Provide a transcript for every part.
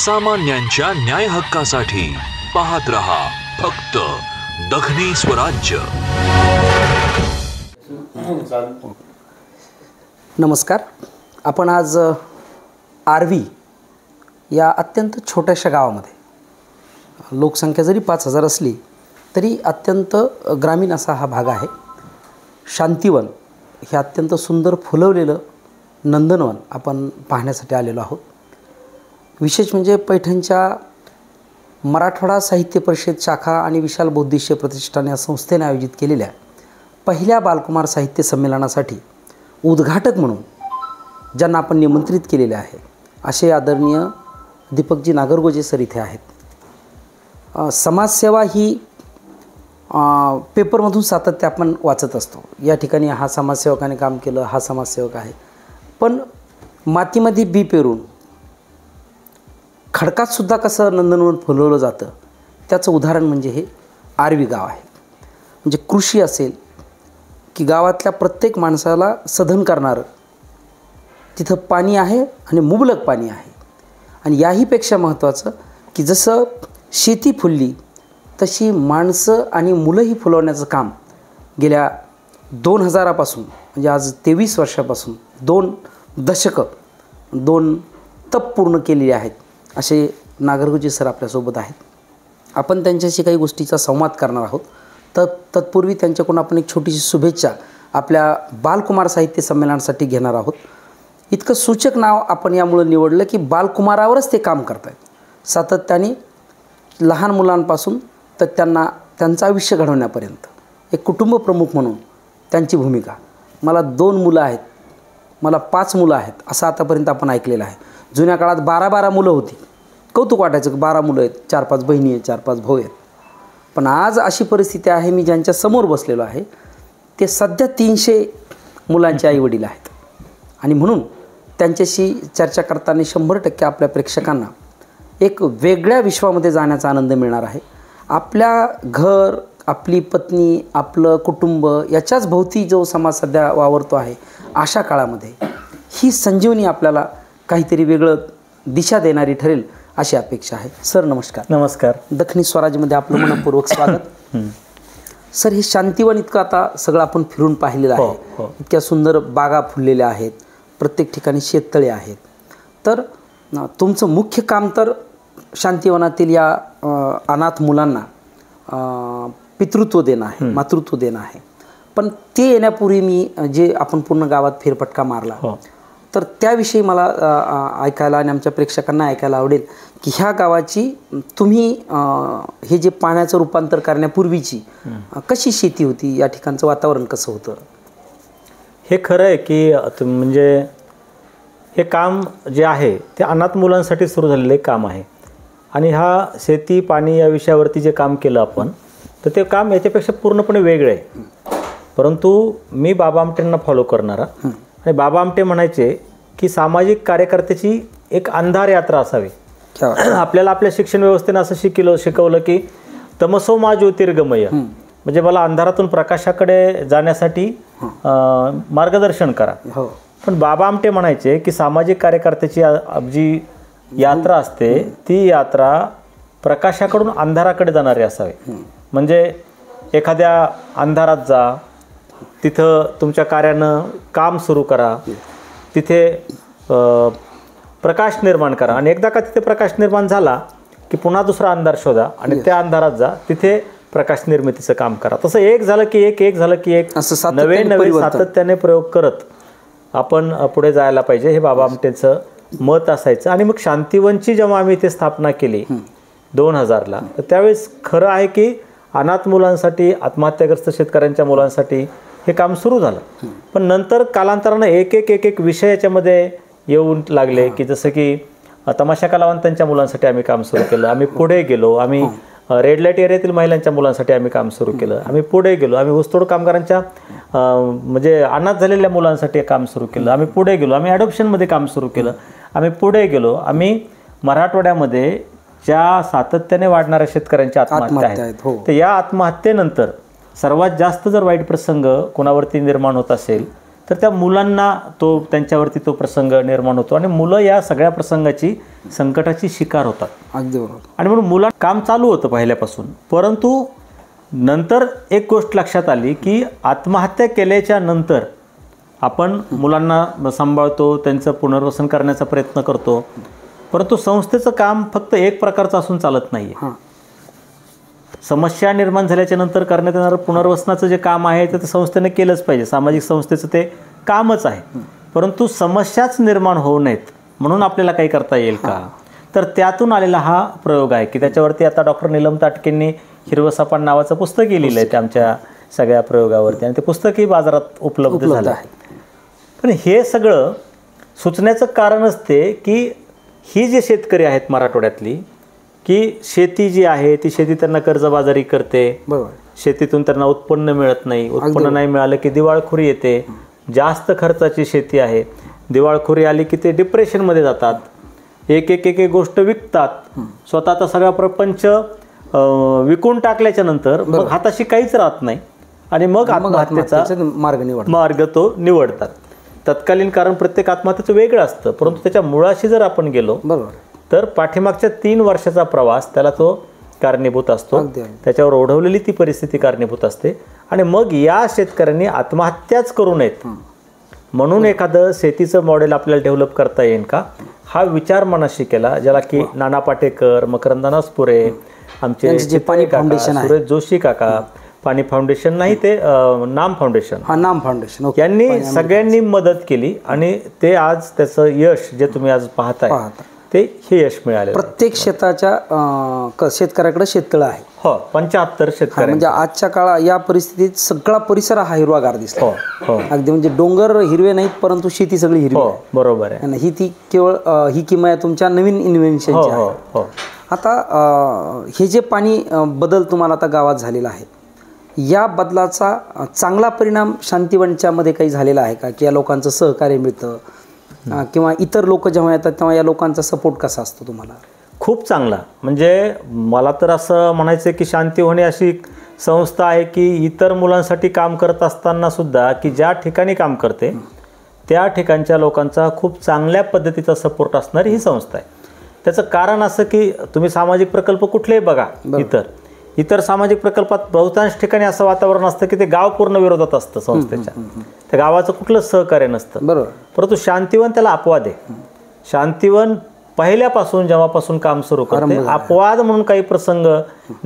सामान्यांच्या न्याय हक्कासाठी पाहत रहा फक्त दखनी स्वराज्य। नमस्कार। आपण आज आर्वी या अत्यंत छोट्याशा गावामध्ये, लोकसंख्या जरी 5000 असली तरी अत्यंत ग्रामीण असा हा भाग आहे। शांतीवन हे अत्यंत सुंदर फुलवलेलं नंदनवन आपण पाहण्यासाठी आलेलो आहोत। विशेष म्हणजे पैठणच्या मराठवाडा साहित्य परिषद शाखा आणि विशाल बौद्धिश्य प्रतिष्ठान या संस्थेने आयोजित केलेल्या पहिल्या बालकुमार साहित्य संमेलनासाठी उद्घाटक म्हणून ज्यांना आपण निमंत्रित केलेले आहे असे आदरणीय दीपकजी नागरगोजे सर इथे आहेत। समाजसेवा ही पेपरमधून सातत्य आपण वाचत असतो। या ठिकाणी हा समाजसेवकाने काम केलं, हा समाजसेवक आहे, पण मातीमध्ये बी पेरून खडकातसुद्धा कसं नंदनवन फुलवलं जातं त्याचं उदाहरण म्हणजे हे आर्वी गाव आहे। म्हणजे कृषी असेल की गावातल्या प्रत्येक माणसाला सधन करणारं तिथं पाणी आहे आणि मुबलक पाणी आहे। आणि याहीपेक्षा महत्त्वाचं की जसं शेती फुलली तशी माणसं आणि मुलंही फुलवण्याचं काम गेल्या 2000 पासून, म्हणजे आज 23 वर्षापासून 2 दशकं 2 तप पूर्ण केलेली आहेत असे नागरगोजे सर आपल्यासोबत आहेत। आपण त्यांच्याशी काही गोष्टीचा संवाद करणार आहोत। तर तत्पूर्वी त्यांच्याकडून आपण एक छोटीशी शुभेच्छा आपल्या बालकुमार साहित्य संमेलनासाठी घेणार आहोत। इतकं सूचक नाव आपण यामुळे निवडलं की बालकुमारावरच ते काम करत आहेत। सातत्याने लहान मुलांपासून तर त्यांचं आयुष्य घडवण्यापर्यंत एक कुटुंब प्रमुख म्हणून त्यांची भूमिका। मला 2 मुलं आहेत, मला 5 मुलं आहेत असं आतापर्यंत आपण ऐकलेलं आहे। जुन्या काळात 12 मुलं होती, कौतुक वाटायचं की 12 मुलं आहेत, 4-5 बहिणी आहेत, 4-5 भाऊ आहेत। पण आज अशी परिस्थिती आहे, मी ज्यांच्या समोर बसलेलो आहे ते सध्या 300 मुलांचे आईवडील आहेत। आणि म्हणून त्यांच्याशी चर्चा करताना 100% आपल्या प्रेक्षकांना एक वेगळ्या विश्वामध्ये जाण्याचा आनंद मिळणार आहे। आपल्या घर, आपली पत्नी, आपलं कुटुंब याच्याच भोवती जो समाज सध्या वावरतो आहे, अशा काळामध्ये ही संजीवनी आपल्याला काहीतरी वेगळं दिशा देणारी ठरेल अशी अपेक्षा आहे। सर नमस्कार। नमस्कार। दखनी स्वराजमध्ये आपलं मनपूर्वक स्वागत। सर, हे शांतीवन इतकं आता सगळं आपण फिरून पाहिलेलं आहे। इतक्या सुंदर बागा फुललेल्या आहेत, प्रत्येक ठिकाणी शेततळे आहेत। तर तुमचं मुख्य काम तर शांतीवनातील या अनाथ मुलांना पितृत्व देणं आहे, मातृत्व देणं आहे। पण ते येण्यापूर्वी मी जे आपण पूर्ण गावात फेरफटका मारला तर त्याविषयी मला ऐकायला आणि आमच्या प्रेक्षकांना ऐकायला आवडेल की ह्या गावाची तुम्ही हे जे पाण्याचं रूपांतर करण्यापूर्वीची कशी शेती होती, या ठिकाणचं वातावरण कसं होतं? हे खरं आहे की म्हणजे हे काम जे आहे ते अनाथ मुलांसाठी सुरू झालेलं एक काम आहे। आणि हा शेती पाणी या विषयावरती जे काम केलं आपण, तर ते काम याच्यापेक्षा पूर्णपणे वेगळं आहे। परंतु मी बाबा आमटेंना फॉलो करणारा, आणि बाबा आमटे म्हणायचे की सामाजिक कार्यकर्त्याची एक अंधार यात्रा असावी। आपल्याला आपल्या शिक्षण व्यवस्थेनं असं शिकवलं की तमसो मा ज्योतिर्गमय, म्हणजे मला अंधारातून प्रकाशाकडे जाण्यासाठी मार्गदर्शन करा। पण बाबा आमटे म्हणायचे की सामाजिक कार्यकर्त्याची जी यात्रा असते ती यात्रा प्रकाशाकडून अंधाराकडे जाणारी असावी। म्हणजे एखाद्या अंधारात जा, तिथं तुमच्या कार्यानं काम सुरू करा, तिथे प्रकाश निर्माण करा, आणि एकदा का तिथे प्रकाश निर्माण झाला की पुन्हा दुसरा अंधार शोधा आणि त्या अंधारात जा, तिथे प्रकाश निर्मितीचं काम करा। तसं एक झालं की एक झालं की एक नवे सातत्याने प्रयोग करत आपण पुढे जायला पाहिजे, हे बाबा आमटेंचं मत असायचं। आणि मग शांतीवनची जेव्हा आम्ही इथे स्थापना केली 2000ला, तर त्यावेळेस खरं आहे की अनाथ मुलांसाठी, आत्महत्याग्रस्त शेतकऱ्यांच्या मुलांसाठी हे काम सुरू झालं। पण नंतर कालांतरानं एक विषय याच्यामध्ये येऊन लागले की जसं की तमाशा कलावंतांच्या मुलांसाठी आम्ही काम सुरू केलं, आम्ही पुढे गेलो, आम्ही रेड लाईट एरियातील महिलांच्या मुलांसाठी आम्ही काम सुरू केलं, आम्ही पुढे गेलो, आम्ही ऊसतोड कामगारांच्या म्हणजे अनाथ झालेल्या मुलांसाठी काम सुरू केलं, आम्ही पुढे गेलो, आम्ही ॲडॉप्शनमध्ये काम सुरू केलं, आम्ही पुढे गेलो, आम्ही मराठवाड्यामध्ये ज्या सातत्याने वाढणाऱ्या शेतकऱ्यांच्या आत्महत्या आहेत, तर या आत्महत्येनंतर सर्वात जास्त जर वाईट प्रसंग कोणावरती निर्माण होत असेल तर त्या मुलांना त्यांच्यावरती तो प्रसंग निर्माण होतो आणि मुलं या सगळ्या प्रसंगाची संकटाची शिकार होतात. अगदी बरोबर. आणि म्हणून मुलांना काम चालू होतं पहिल्यापासून, परंतु नंतर एक गोष्ट लक्षात आली की आत्महत्या केल्याच्या नंतर आपण मुलांना सांभाळतो, त्यांचं पुनर्वसन करण्याचा प्रयत्न करतो, परंतु संस्थेचं काम फक्त एक प्रकारचं असून चालत नाही आहे. समस्या निर्माण झाल्याच्या नंतर करण्यात येणारं पुनर्वसनाचं जे काम आहे ते संस्थेने केलंच पाहिजे, सामाजिक संस्थेचं ते कामच आहे. परंतु समस्याच निर्माण होऊ नयेत म्हणून आपल्याला काही करता येईल का, तर त्यातून आलेला हा प्रयोग आहे की त्याच्यावरती आता डॉक्टर नीलम ताटकेंनी हिरवं सापान नावाचं पुस्तकही लिहिलं आहे त्या आमच्या सगळ्या प्रयोगावरती, आणि ते पुस्तकही बाजारात उपलब्ध झालं आहे. पण हे सगळं सुचण्याचं कारणच ते की ही जे शेतकरी आहेत मराठवाड्यातली, की शेती जी आहे ती शेती त्यांना कर्जबाजारी करते, शेतीतून त्यांना उत्पन्न मिळत नाही, उत्पन्न नाही मिळालं की दिवाळखोरी येते, जास्त खर्चाची शेती आहे, दिवाळखोरी आली की ते डिप्रेशनमध्ये जातात, एक एक एक एक गोष्ट विकतात, स्वतःचा सगळा प्रपंच विकून टाकल्याच्या नंतर मग हाताशी काहीच राहत नाही आणि मग आत्महत्येचा मार्ग तो निवडतात. तत्कालीन कारण प्रत्येक आत्महत्येचं वेगळं असतं, परंतु त्याच्या मुळाशी जर आपण गेलो तर पाठीमागच्या 3 वर्षाचा प्रवास त्याला तो कारणीभूत असतो, त्याच्यावर ओढवलेली ती परिस्थिती कारणीभूत असते. आणि मग या शेतकऱ्यांनी आत्महत्याच करू नयेत म्हणून एखादं शेतीचं मॉडेल आपल्याला डेव्हलप करता येईल का, हा विचार मनाशी केला, ज्याला की नाना पाटेकर, मकरंद अनासपुरे, आमचे सुरेश जोशी काका, पाणी फाउंडेशन नाही ते नाम फाउंडेशन, यांनी सगळ्यांनी मदत केली आणि ते आज त्याचं यश जे तुम्ही आज पाहताय ते हे यश मिळाले. प्रत्येक शेताच्या शेतकऱ्याकडे शेततळं आहे. हो, 75 शेतकरी. म्हणजे आजच्या काळात या परिस्थितीत सगळा परिसर हा हिरवागार दिसतो. अगदी म्हणजे डोंगर हिरवे नाहीत परंतु शेती सगळी हिरवी. बरोबर आहे. ही ती केवळ ही किमया तुमच्या नवीन इन्व्हेन्शनची आहे. आता हे जे पाणी बदल तुम्हाला आता गावात झालेला आहे, या बदलाचा चांगला परिणाम शांतीवनच्या मध्ये काही झालेला आहे का, की या लोकांचं सहकार्य मिळतं किंवा इतर लोक जेव्हा येतात तेव्हा या लोकांचा सपोर्ट कसा असतो तुम्हाला? खूप चांगला. म्हणजे मला तर असं म्हणायचं की शांतीवन अशी संस्था आहे की इतर मुलांसाठी काम करत असताना सुद्धा की ज्या ठिकाणी काम करते त्या ठिकाणच्या लोकांचा खूप चांगल्या पद्धतीचा सपोर्ट असणारी ही संस्था आहे. त्याचं कारण असं की तुम्ही सामाजिक प्रकल्प कुठलेही बघा, इतर सामाजिक प्रकल्पात बहुतांश ठिकाणी असं वातावरण असतं की ते गाव पूर्ण विरोधात असतं संस्थेच्या, त्या गावाचं कुठलंच सहकार्य नसतं. परंतु शांतीवन त्याला अपवाद आहे. शांतीवन पहिल्यापासून जेव्हापासून काम सुरू करते, अपवाद म्हणून काही प्रसंग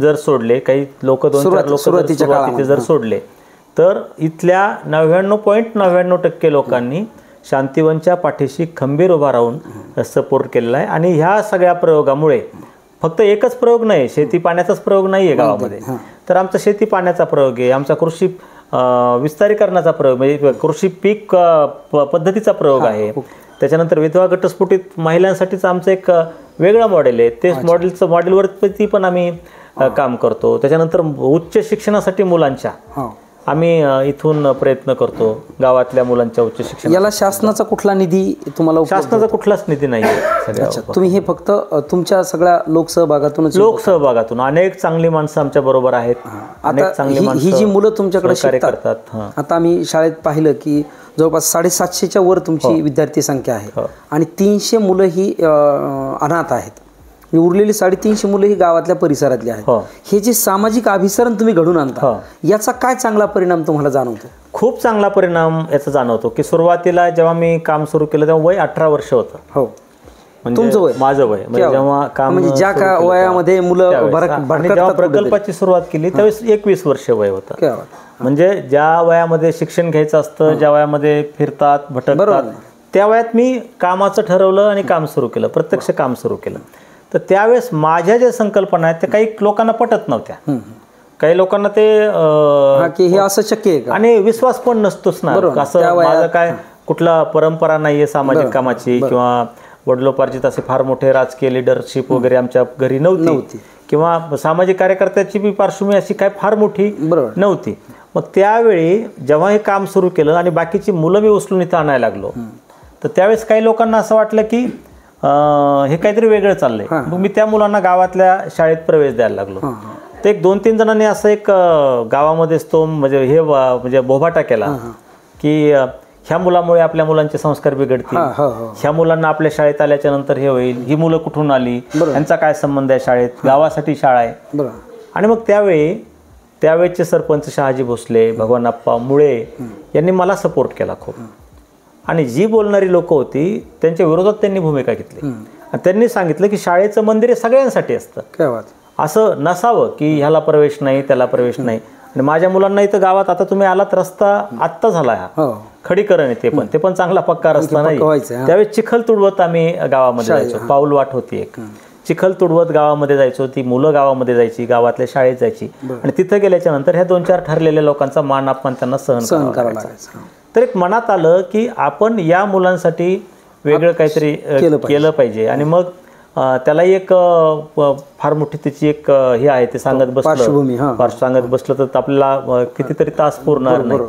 जर सोडले, काही लोक 2-4 लोक सुरुवातीचे जर सोडले, तर इथल्या 99.99% लोकांनी शांतीवनच्या पाठीशी खंबीर उभा राहून सपोर्ट केलेला आहे. आणि ह्या सगळ्या प्रयोगामुळे फक्त एकच प्रयोग नाही, शेती पाण्याचाच प्रयोग नाही आहे गावामध्ये, तर आमचा शेती पाण्याचा प्रयोग आहे, आमचा कृषी विस्तारीकरणाचा प्रयोग म्हणजे कृषी पीक पद्धतीचा प्रयोग आहे, त्याच्यानंतर विधवा घटस्फोटित महिलांसाठीचं आमचं एक वेगळं मॉडेल आहे, ते मॉडेलवरती पण आम्ही काम करतो. त्याच्यानंतर उच्च शिक्षणासाठी मुलांच्या आम्ही इथून प्रयत्न करतो, गावातल्या मुलांच्या उच्च शिक्षण. याला शासनाचा कुठला निधी तुम्हाला? शासनाचा कुठलाच निधी नाही आहे. तुम्ही हे फक्त तुमच्या सगळ्या लोकसहभागातून अनेक चांगली माणसं आमच्या बरोबर आहेत. आता ही जी मुलं तुमच्याकडे शिकतात, आता आम्ही शाळेत पाहिलं की जवळपास 750च्या वर तुमची विद्यार्थी संख्या आहे आणि 300 मुलं ही अनाथ आहेत, उरलेली 350 मुलं ही गावातल्या परिसरातली आहेत. हे जे सामाजिक अभिसरण तुम्ही घडून आणता, याचा काय चांगला परिणाम तुम्हाला जाणवतो? खूप चांगला परिणाम याचा जाणवतो की सुरुवातीला जेव्हा मी काम सुरू केलं तेव्हा वय 18 वर्ष होतं. हो, तुमचं वय? माझं वय म्हणजे जेव्हा काम म्हणजे ज्या वयामध्ये मुलं जेव्हा प्रकल्पाची सुरुवात केली त्यावेळेस 21 वर्ष वय होतं. म्हणजे ज्या वयामध्ये शिक्षण घ्यायचं असतं, ज्या वयामध्ये फिरतात भटकतात, त्या वयात मी कामाचं ठरवलं आणि काम सुरू केलं, प्रत्यक्ष काम सुरू केलं. तर त्यावेळेस माझ्या ज्या संकल्पना आहेत त्या काही लोकांना पटत नव्हत्या, काही लोकांना ते हे असं शक्य आहे आणि विश्वास पण नसतोच ना, असं माझं काय कुठला परंपरा नाहीये सामाजिक कामाची किंवा वडिलोपार्जित असे फार मोठे राजकीय लिडरशिप वगैरे आमच्या घरी नव्हती किंवा सामाजिक कार्यकर्त्याची बी पार्श्वभूमी अशी काय फार मोठी नव्हती. मग त्यावेळी जेव्हा हे काम सुरू केलं आणि बाकीची मुलं मी उचलून इथं आणायला लागलो, तर त्यावेळेस काही लोकांना असं वाटलं की हे काहीतरी वेगळं चाललंय. मग मी त्या मुलांना गावातल्या शाळेत प्रवेश द्यायला लागलो. तर 1-2-3 जणांनी असं एक गावामध्येच तो म्हणजे बोभाटा केला की ह्या मुलामुळे आपल्या मुलांचे संस्कार बिघडतील, ह्या मुलांना आपल्या शाळेत आल्याच्या नंतर हे होईल, ही मुलं कुठून आली, यांचा काय संबंध आहे शाळेत, गावासाठी शाळा आहे. आणि मग त्यावेळेचे सरपंच शहाजी भोसले, भगवानप्पा मुळे यांनी मला सपोर्ट केला खूप. आणि जी बोलणारी लोक होती त्यांच्या विरोधात त्यांनी भूमिका घेतली आणि त्यांनी सांगितलं की शाळेचं मंदिर हे सगळ्यांसाठी असतं, असं नसावं की ह्याला प्रवेश नाही त्याला प्रवेश नाही. आणि माझ्या मुलांना इथं गावात आता तुम्ही आलात, रस्ता आत्ता झाला हा खडीकरण आहे, ते पण चांगला पक्का रस्ता नाही. त्यावेळेस चिखल तुडवत आम्ही गावामध्ये जायचो, पाऊल वाट होती एक, चिखल तुडवत गावामध्ये जायचो, ती मुलं गावामध्ये जायची, गावातल्या शाळेत जायची. आणि तिथं गेल्याच्या नंतर ह्या 2-4 ठरलेल्या लोकांचा मान अपमान त्यांना सहन करावा लागायचा. तर एक मनात आलं की आपण या मुलांसाठी वेगळं काहीतरी केलं पाहिजे. आणि मग त्याला एक फार मोठी त्याची एक हे आहे, ते सांगत बसलं तर आपल्याला कितीतरी तास पुरणार नाही.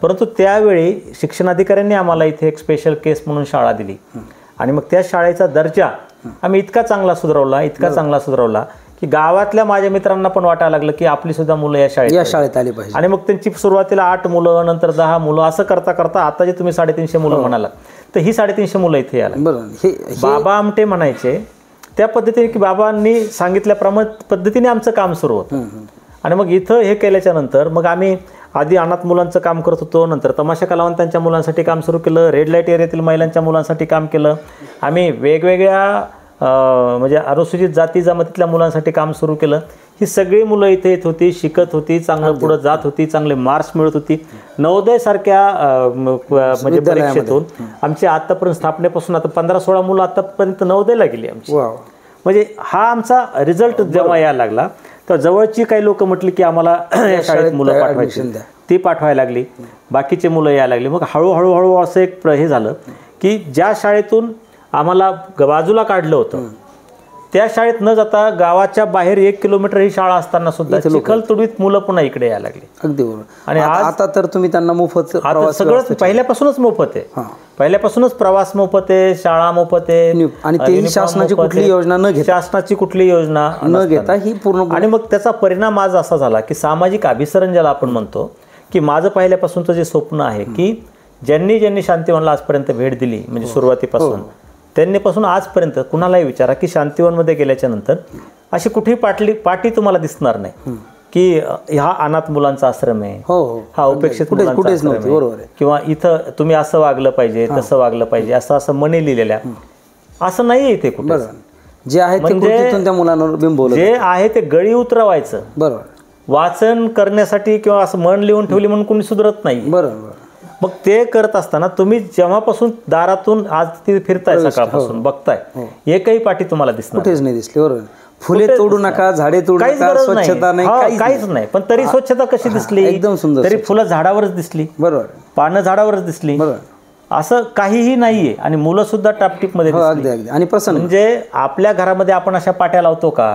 परंतु त्यावेळी शिक्षणाधिकाऱ्यांनी आम्हाला इथे एक स्पेशल केस म्हणून शाळा दिली आणि मग त्या शाळेचा दर्जा आम्ही इतका चांगला सुधारवला की गावातल्या माझ्या मित्रांना पण वाटायला लागलं की आपली सुद्धा मुलं या शाळेत आली पाहिजे. आणि मग त्यांची सुरुवातीला 8 मुलं, नंतर 10 मुलं, असं करता करता आता जे तुम्ही 350 मुलं म्हणालात, तर ही 350 मुलं इथे आली. बाबा आमटे म्हणायचे त्या पद्धतीने की बाबांनी सांगितल्याप्रमाणे पद्धतीने आमचं काम सुरू होतं. आणि मग इथं हे केल्याच्या नंतर मग आम्ही आधी अनाथ मुलांचं काम करत होतो, नंतर तमाशा कलावंतांच्या मुलांसाठी काम सुरू केलं, रेड लाईट एरियातील महिलांच्या मुलांसाठी काम केलं. आम्ही वेगवेगळ्या म्हणजे अनुसूचित जाती जमातीतल्या मुलांसाठी काम सुरू केलं. ही सगळी मुलं इथे येत होती, शिकत होती, चांगलं पुढं जात होती, चांगले मार्क्स मिळत होती. नवोदयसारख्या म्हणजे परीक्षेतून आमची आतापर्यंत स्थापनेपासून आता 15-16 मुलं आतापर्यंत नवोदयला गेली आमची. म्हणजे हा आमचा रिझल्ट जेव्हा यायला लागला तर जवळची काही लोक म्हटली की आम्हाला या शाळेत मुलं पाठवायची, ती पाठवायला लागली, बाकीचे मुलं यायला लागली. मग हळूहळू असं एक हे झालं की ज्या शाळेतून आम्हाला बाजूला काढलं होतं त्या शाळेत न जाता गावाच्या बाहेर 1 किलोमीटर ही शाळा असताना सुद्धा चिखल तुडवीत मुलं पुन्हा इकडे यायला लागली. अगदी बरोबर. आणि आता तर तुम्ही त्यांना मोफत सगळं पहिल्यापासूनच मोफत आहे, पहिल्यापासूनच प्रवास मोफत आहे, शाळा मोफत आहे. आणि शासनाची कुठली योजना न घेता ही पूर्ण. आणि मग त्याचा परिणाम आज असा झाला की सामाजिक अभिसरण ज्याला आपण म्हणतो, की माझं पहिल्यापासूनचं जे स्वप्न आहे की ज्यांनी शांतीवनला आजपर्यंत भेट दिली म्हणजे सुरुवातीपासून त्यांनीपासून आजपर्यंत कुणालाही विचारा की शांतीवनमध्ये गेल्याच्या नंतर अशी कुठेही पाटी तुम्हाला दिसणार नाही की हा अनाथ मुलांचा आश्रम आहे, हा उपेक्षित मुलांचा आश्रम आहे, किंवा इथं तुम्ही असं वागलं पाहिजे, तसं वागलं पाहिजे, असं म्हणे लिहिलेल्या असं नाही इथे कुठे. जे आहे त्या मुलांवर बिंबवलं, जे आहे ते गळी उतरवायचं. बरोबर. वाचन करण्यासाठी किंवा असं मन लिहून ठेवली म्हणून कोणी सुधरत नाही. बरोबर. मग ते करत असताना तुम्ही जेव्हापासून दारातून आज तिथे फिरताय, सकाळपासून बघताय, एकही पाठी तुम्हाला दिसणार कुठेच नाही दिसली. बरोबर. फुले तोडू नका, झाडे तोडू नका, स्वच्छता नाही, काहीच नाही. पण तरी स्वच्छता कशी दिसली, एकदम सुंदर. तरी फुलं झाडावरच दिसली, बरोबर, पानं झाडावरच दिसली, बरोबर, असं काहीही नाहीये. आणि मुलं सुद्धा टापटीप मध्ये दिसली आणि प्रसन्न. म्हणजे आपल्या घरामध्ये आपण अशा पाट्या लावतो का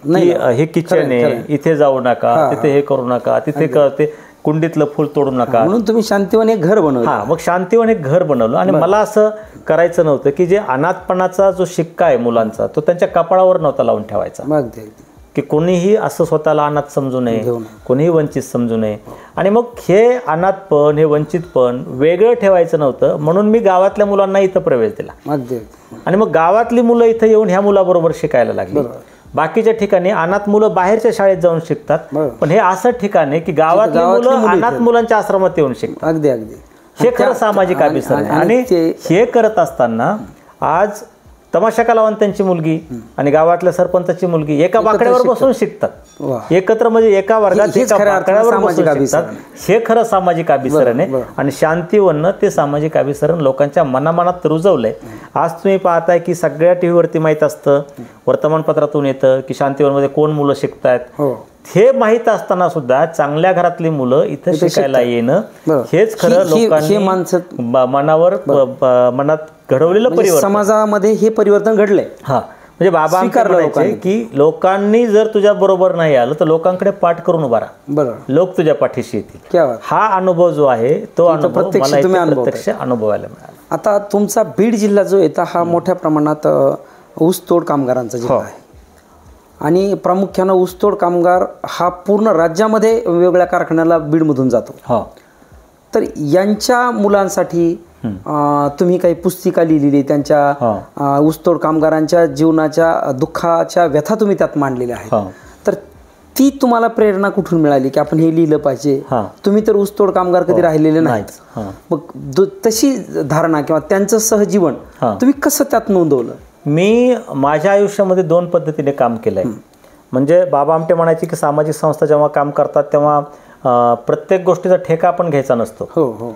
की हे किचन आहे, इथे जाऊ नका, तिथे हे करू नका, तिथे ते कुंडीतलं फुल तोडू नका. म्हणून तुम्ही शांतीवन एक घर बनवलं. हा, मग शांतीवन एक घर बनवलं. आणि मला असं करायचं नव्हतं की जे अनाथपणाचा जो शिक्का आहे मुलांचा तो त्यांच्या कपाळावर नव्हता लावून ठेवायचा, की कोणीही असं स्वतःला अनाथ समजू नये, कोणीही वंचित समजू नये. आणि मग हे अनाथपण, हे वंचितपण वेगळं ठेवायचं नव्हतं, म्हणून मी गावातल्या मुलांना इथं प्रवेश दिला. आणि मग गावातली मुलं इथं येऊन ह्या मुलाबरोबर शिकायला लागली. बाकीच्या ठिकाणी अनाथ मुलं बाहेरच्या शाळेत जाऊन शिकतात, पण हे असं ठिकाण आहे की गावातली मुलं अनाथ मुलांच्या आश्रमात येऊन शिकतात. अगदी अगदी. हे खरं सामाजिक अभिसरण आहे. आणि हे करत असताना आज तमाशा कलावंतांची मुलगी आणि गावातल्या सरपंचाची मुलगी एका बाकड्यावर बसून शिकतात एकत्र, म्हणजे एका वर्गात एका बाकड्यावर बसून शिकतात. हे खरं सामाजिक अभिसरण आहे. आणि शांतीवननं ते सामाजिक अभिसरण लोकांच्या मनामनात रुजवलंय. आज तुम्ही पाहताय की सगळ्या टीव्हीवरती माहीत असतं, वर्तमानपत्रातून येतं की शांतीवनमध्ये कोण मुलं शिकतायत. हे माहीत असताना सुद्धा चांगल्या घरातली मुलं इथं शिकायला येणं हेच खरं लोकांनी मनात घडवलेलं परिवर्तन, समाजामध्ये हे परिवर्तन घडलंय. हा, म्हणजे बाबा म्हणायचे की लोकांनी जर तुझ्या बरोबर नाही आलं तर लोकांकडे पाठ करून उभा राहा, लोक तुझ्या पाठीशी येतील. हा अनुभव जो आहे तो अनुभव प्रत्यक्ष अनुभवायला मिळाला. आता तुमचा बीड जिल्हा जो येतो हा मोठ्या प्रमाणात ऊसतोड कामगारांचा जिल्हा आहे आणि प्रामुख्यानं ऊसतोड कामगार हा पूर्ण राज्यामध्ये वेगवेगळ्या कारखान्याला बीडमधून जातो. तर यांच्या मुलांसाठी तुम्ही काही पुस्तिका लिहिलेली, त्यांच्या ऊसतोड कामगारांच्या जीवनाच्या दुःखाच्या व्यथा तुम्ही त्यात मांडलेल्या आहेत. तर ती तुम्हाला प्रेरणा कुठून मिळाली की आपण हे लिहिलं पाहिजे? तुम्ही तर ऊसतोड कामगार कधी राहिलेले नाहीत, मग तशी धारणा किंवा त्यांचं सहजीवन तुम्ही कसं त्यात नोंदवलं? मी माझ्या आयुष्यामध्ये 2 पद्धतीने काम केलंय. म्हणजे बाबा आमटे म्हणायचे की सामाजिक संस्था जेव्हा काम करतात तेव्हा प्रत्येक गोष्टीचा ठेका आपण घ्यायचा नसतो.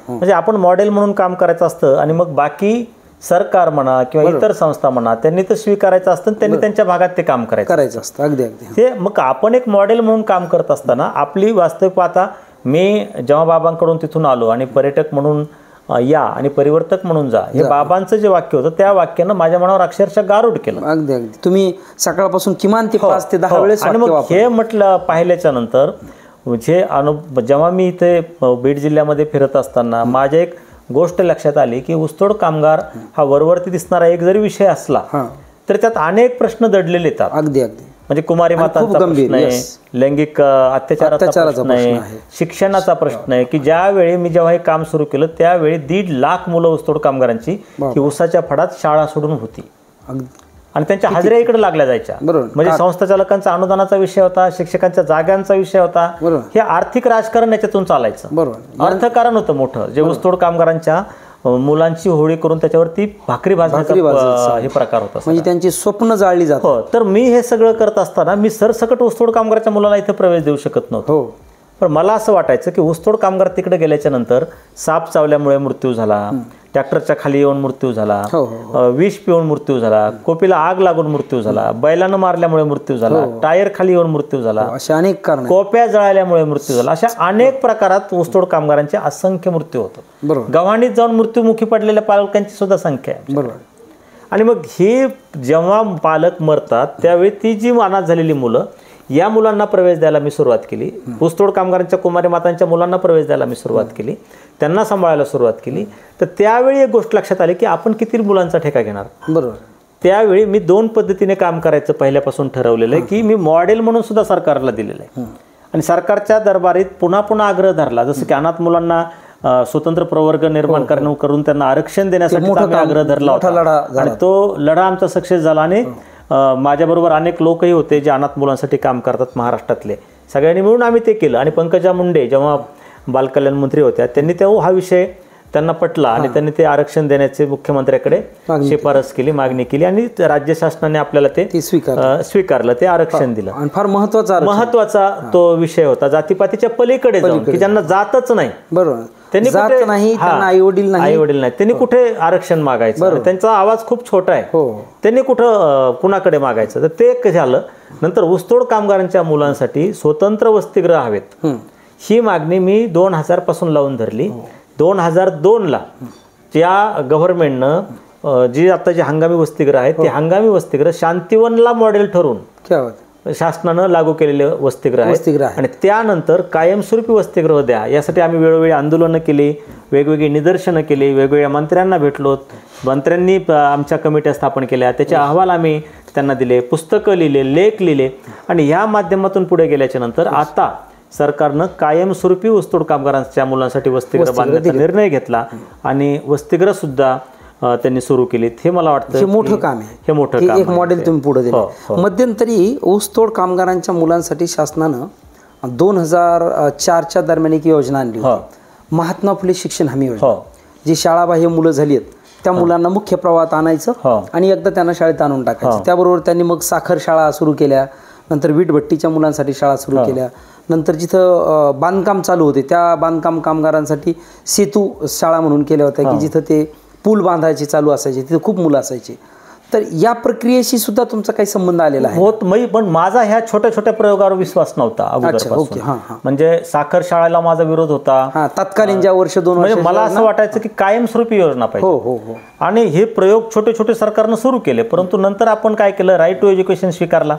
म्हणजे आपण मॉडेल म्हणून काम करायचं असतं आणि मग बाकी सरकार म्हणा किंवा इतर संस्था म्हणा त्यांनी तर स्वीकारायचं असतं, त्यांनी त्यांच्या भागात ते काम करायचं असतं. अगदी अगदी. ते मग आपण एक मॉडेल म्हणून काम करत असताना आपली वास्तविक पाहता मी जेव्हा बाबांकडून तिथून आलो आणि पर्यटक म्हणून या आणि परिवर्तक म्हणून जा, हे बाबांचं जे वाक्य होतं त्या वाक्यानं माझ्या मनावर अक्षरशः गारूड केलं. अगदी अगदी. तुम्ही सकाळपासून किमान ते 5 ते 10 वेळेस आणि मग हे म्हटलं पाहिल्याच्या नंतर जेव्हा मी इथे बीड जिल्ह्यामध्ये फिरत असताना माझ्या एक गोष्ट लक्षात आली की ऊसतोड कामगार हा वरवरती दिसणारा एक जरी विषय असला तर त्यात अनेक प्रश्न दडलेले येतात. अगदी अगदी. म्हणजे कुमारी मातांचा प्रश्न आहे, लैंगिक अत्याचाराचा प्रश्न आहे, शिक्षणाचा प्रश्न आहे की ज्यावेळी मी जेव्हा हे काम सुरू केलं त्यावेळी 1.5 लाख मुलं ऊसतोड कामगारांची ही ऊसाच्या फडात शाळा सोडून होती आणि त्यांच्या हाजऱ्या इकडे लागल्या जायच्या. म्हणजे संस्था चालकांचा अनुदानाचा विषय होता, शिक्षकांच्या जागांचा विषय होता, हे आर्थिक राजकारण याच्यातून चालायचं. अर्थकारण होतं मोठं जे ऊसतोड कामगारांच्या मुलांची होळी करून त्याच्यावरती भाकरी भाजण्याचा हे प्रकार होता. म्हणजे त्यांची स्वप्न जाळली जात. तर मी हे सगळं करत असताना मी सरसकट ऊसतोड कामगाराच्या मुलाला इथे प्रवेश देऊ शकत नव्हतो. पण मला असं वाटायचं की ऊसतोड कामगार तिकडे गेल्याच्या नंतर साप चावल्यामुळे मृत्यू झाला, ट्रॅक्टरच्या खाली येऊन मृत्यू झाला, विष पिऊन मृत्यू झाला, कोपीला आग लागून मृत्यू झाला, बैलानं मारल्यामुळे मृत्यू झाला, टायर खाली येऊन मृत्यू झाला, अशा अनेक कारण, कोप्या जळाल्यामुळे मृत्यू झाला, अशा अनेक प्रकारात ऊसतोड कामगारांचे असंख्य मृत्यू होतो. गव्हाणीत जाऊन मृत्यूमुखी पडलेल्या पालकांची सुद्धा संख्या आहे. बरोबर. आणि मग हे जेव्हा पालक मरतात त्यावेळी ती जी अनाथ झालेली मुलं, या मुलांना प्रवेश द्यायला मी सुरुवात केली. ऊसतोड कामगारांच्या कुमारी मातांच्या मुलांना प्रवेश द्यायला मी सुरुवात केली, त्यांना सांभाळायला सुरुवात केली. तर त्यावेळी एक गोष्ट लक्षात आली की आपण किती मुलांचा ठेका घेणार. बरोबर. त्यावेळी मी 2 पद्धतीने काम करायचं पहिल्यापासून ठरवलेलं आहे की मी मॉडेल म्हणून सुद्धा सरकारला दिलेलं आहे आणि सरकारच्या दरबारीत पुन्हा पुन्हा आग्रह धरला. जसं की अनाथ मुलांना स्वतंत्र प्रवर्ग निर्माण करून त्यांना आरक्षण देण्यासाठी आग्रह धरला होता आणि तो लढा आमचा सक्सेस झाला. आणि माझ्याबरोबर अनेक लोकही होते जे अनाथ मुलांसाठी काम करतात महाराष्ट्रातले, सगळ्यांनी मिळून आम्ही ते केलं. आणि पंकजा मुंडे जेव्हा बालकल्याण मंत्री होत्या त्यांनी तेव्हा हा विषय त्यांना पटला आणि त्यांनी ते आरक्षण देण्याचे मुख्यमंत्र्याकडे शिफारस केली, मागणी केली आणि राज्य शासनाने आपल्याला ते स्वीकारलं, ते आरक्षण दिलं. आणि फार महत्वाचा तो विषय होता, जातीपातीच्या पलीकडे जाऊन की ज्यांना जातच नाही. बरोबर. त्यांनी आई वडील नाही, त्यांनी कुठे आरक्षण मागायचं, त्यांचा आवाज खूप छोटा आहे, त्यांनी कुठं कुणाकडे मागायचं. तर ते झालं. नंतर ऊसतोड कामगारांच्या मुलांसाठी स्वतंत्र वसतिगृह हवेत ही मागणी मी 2000 पासून लावून धरली. 2002ला त्या गव्हर्नमेंटनं जी आता जी हंगामी वसतिगृह आहे ते हंगामी वसतिगृह शांतिवनला मॉडेल ठरवून शासनानं लागू केलेले वसतिगृह आहे. आणि त्यानंतर कायमस्वरूपी वसतिगृह द्या यासाठी आम्ही वेळोवेळी आंदोलनं केली, वेगवेगळी निदर्शनं केली, वेगवेगळ्या मंत्र्यांना भेटलो, मंत्र्यांनी आमच्या कमिट्या स्थापन केल्या, त्याचे अहवाल आम्ही त्यांना दिले, पुस्तकं लिहिले, लेख लिहिले. आणि ह्या माध्यमातून पुढे गेल्याच्या नंतर आता सरकारनं कायमस्वरूपी ऊसतोड कामगारांच्या मुलांसाठी वसतिगृह बांधण्याचा निर्णय घेतला आणि वसतिगृह सुद्धा त्यांनी सुरू केलीत. हे मला वाटतं हे मोठं काम आहे. हे मोठं काम, एक मॉडेल तुम्ही पुढे दिलं. मध्यंतरी ऊसतोड कामगारांच्या मुलांसाठी शासनानं 2004च्या दरम्यान एक योजना आणली होती, महात्मा फुले शिक्षण हमी योजना. जी शाळाबाह्य मुलं झाली आहेत त्या मुलांना मुख्य प्रवाहात आणायचं आणि एकदा त्यांना शाळेत आणून टाकायचं. त्याबरोबर त्यांनी मग साखर शाळा सुरू केल्या, नंतर वीटभट्टीच्या मुलांसाठी शाळा सुरू केल्या, नंतर जिथं बांधकाम चालू होते त्या बांधकाम कामगारांसाठी सेतू शाळा म्हणून केल्या होत्या की जिथं ते पूल बांधायचे चालू असायचे, तिथे खूप मुलं असायची. तर या प्रक्रियेशी सुद्धा तुमचा काही संबंध आलेला आहे? पण माझा ह्या छोट्या छोट्या प्रयोगावर विश्वास नव्हता अगोदरपासून. म्हणजे साखर शाळेला माझा विरोध होता तत्कालीन ज्या वर्ष 2 वर्ष. मला असं वाटायचं की कायमस्वरूपी योजना पाहिजे आणि हे प्रयोग छोटे छोटे सरकारनं सुरू केले. परंतु नंतर आपण काय केलं, राईट टू एज्युकेशन स्वीकारला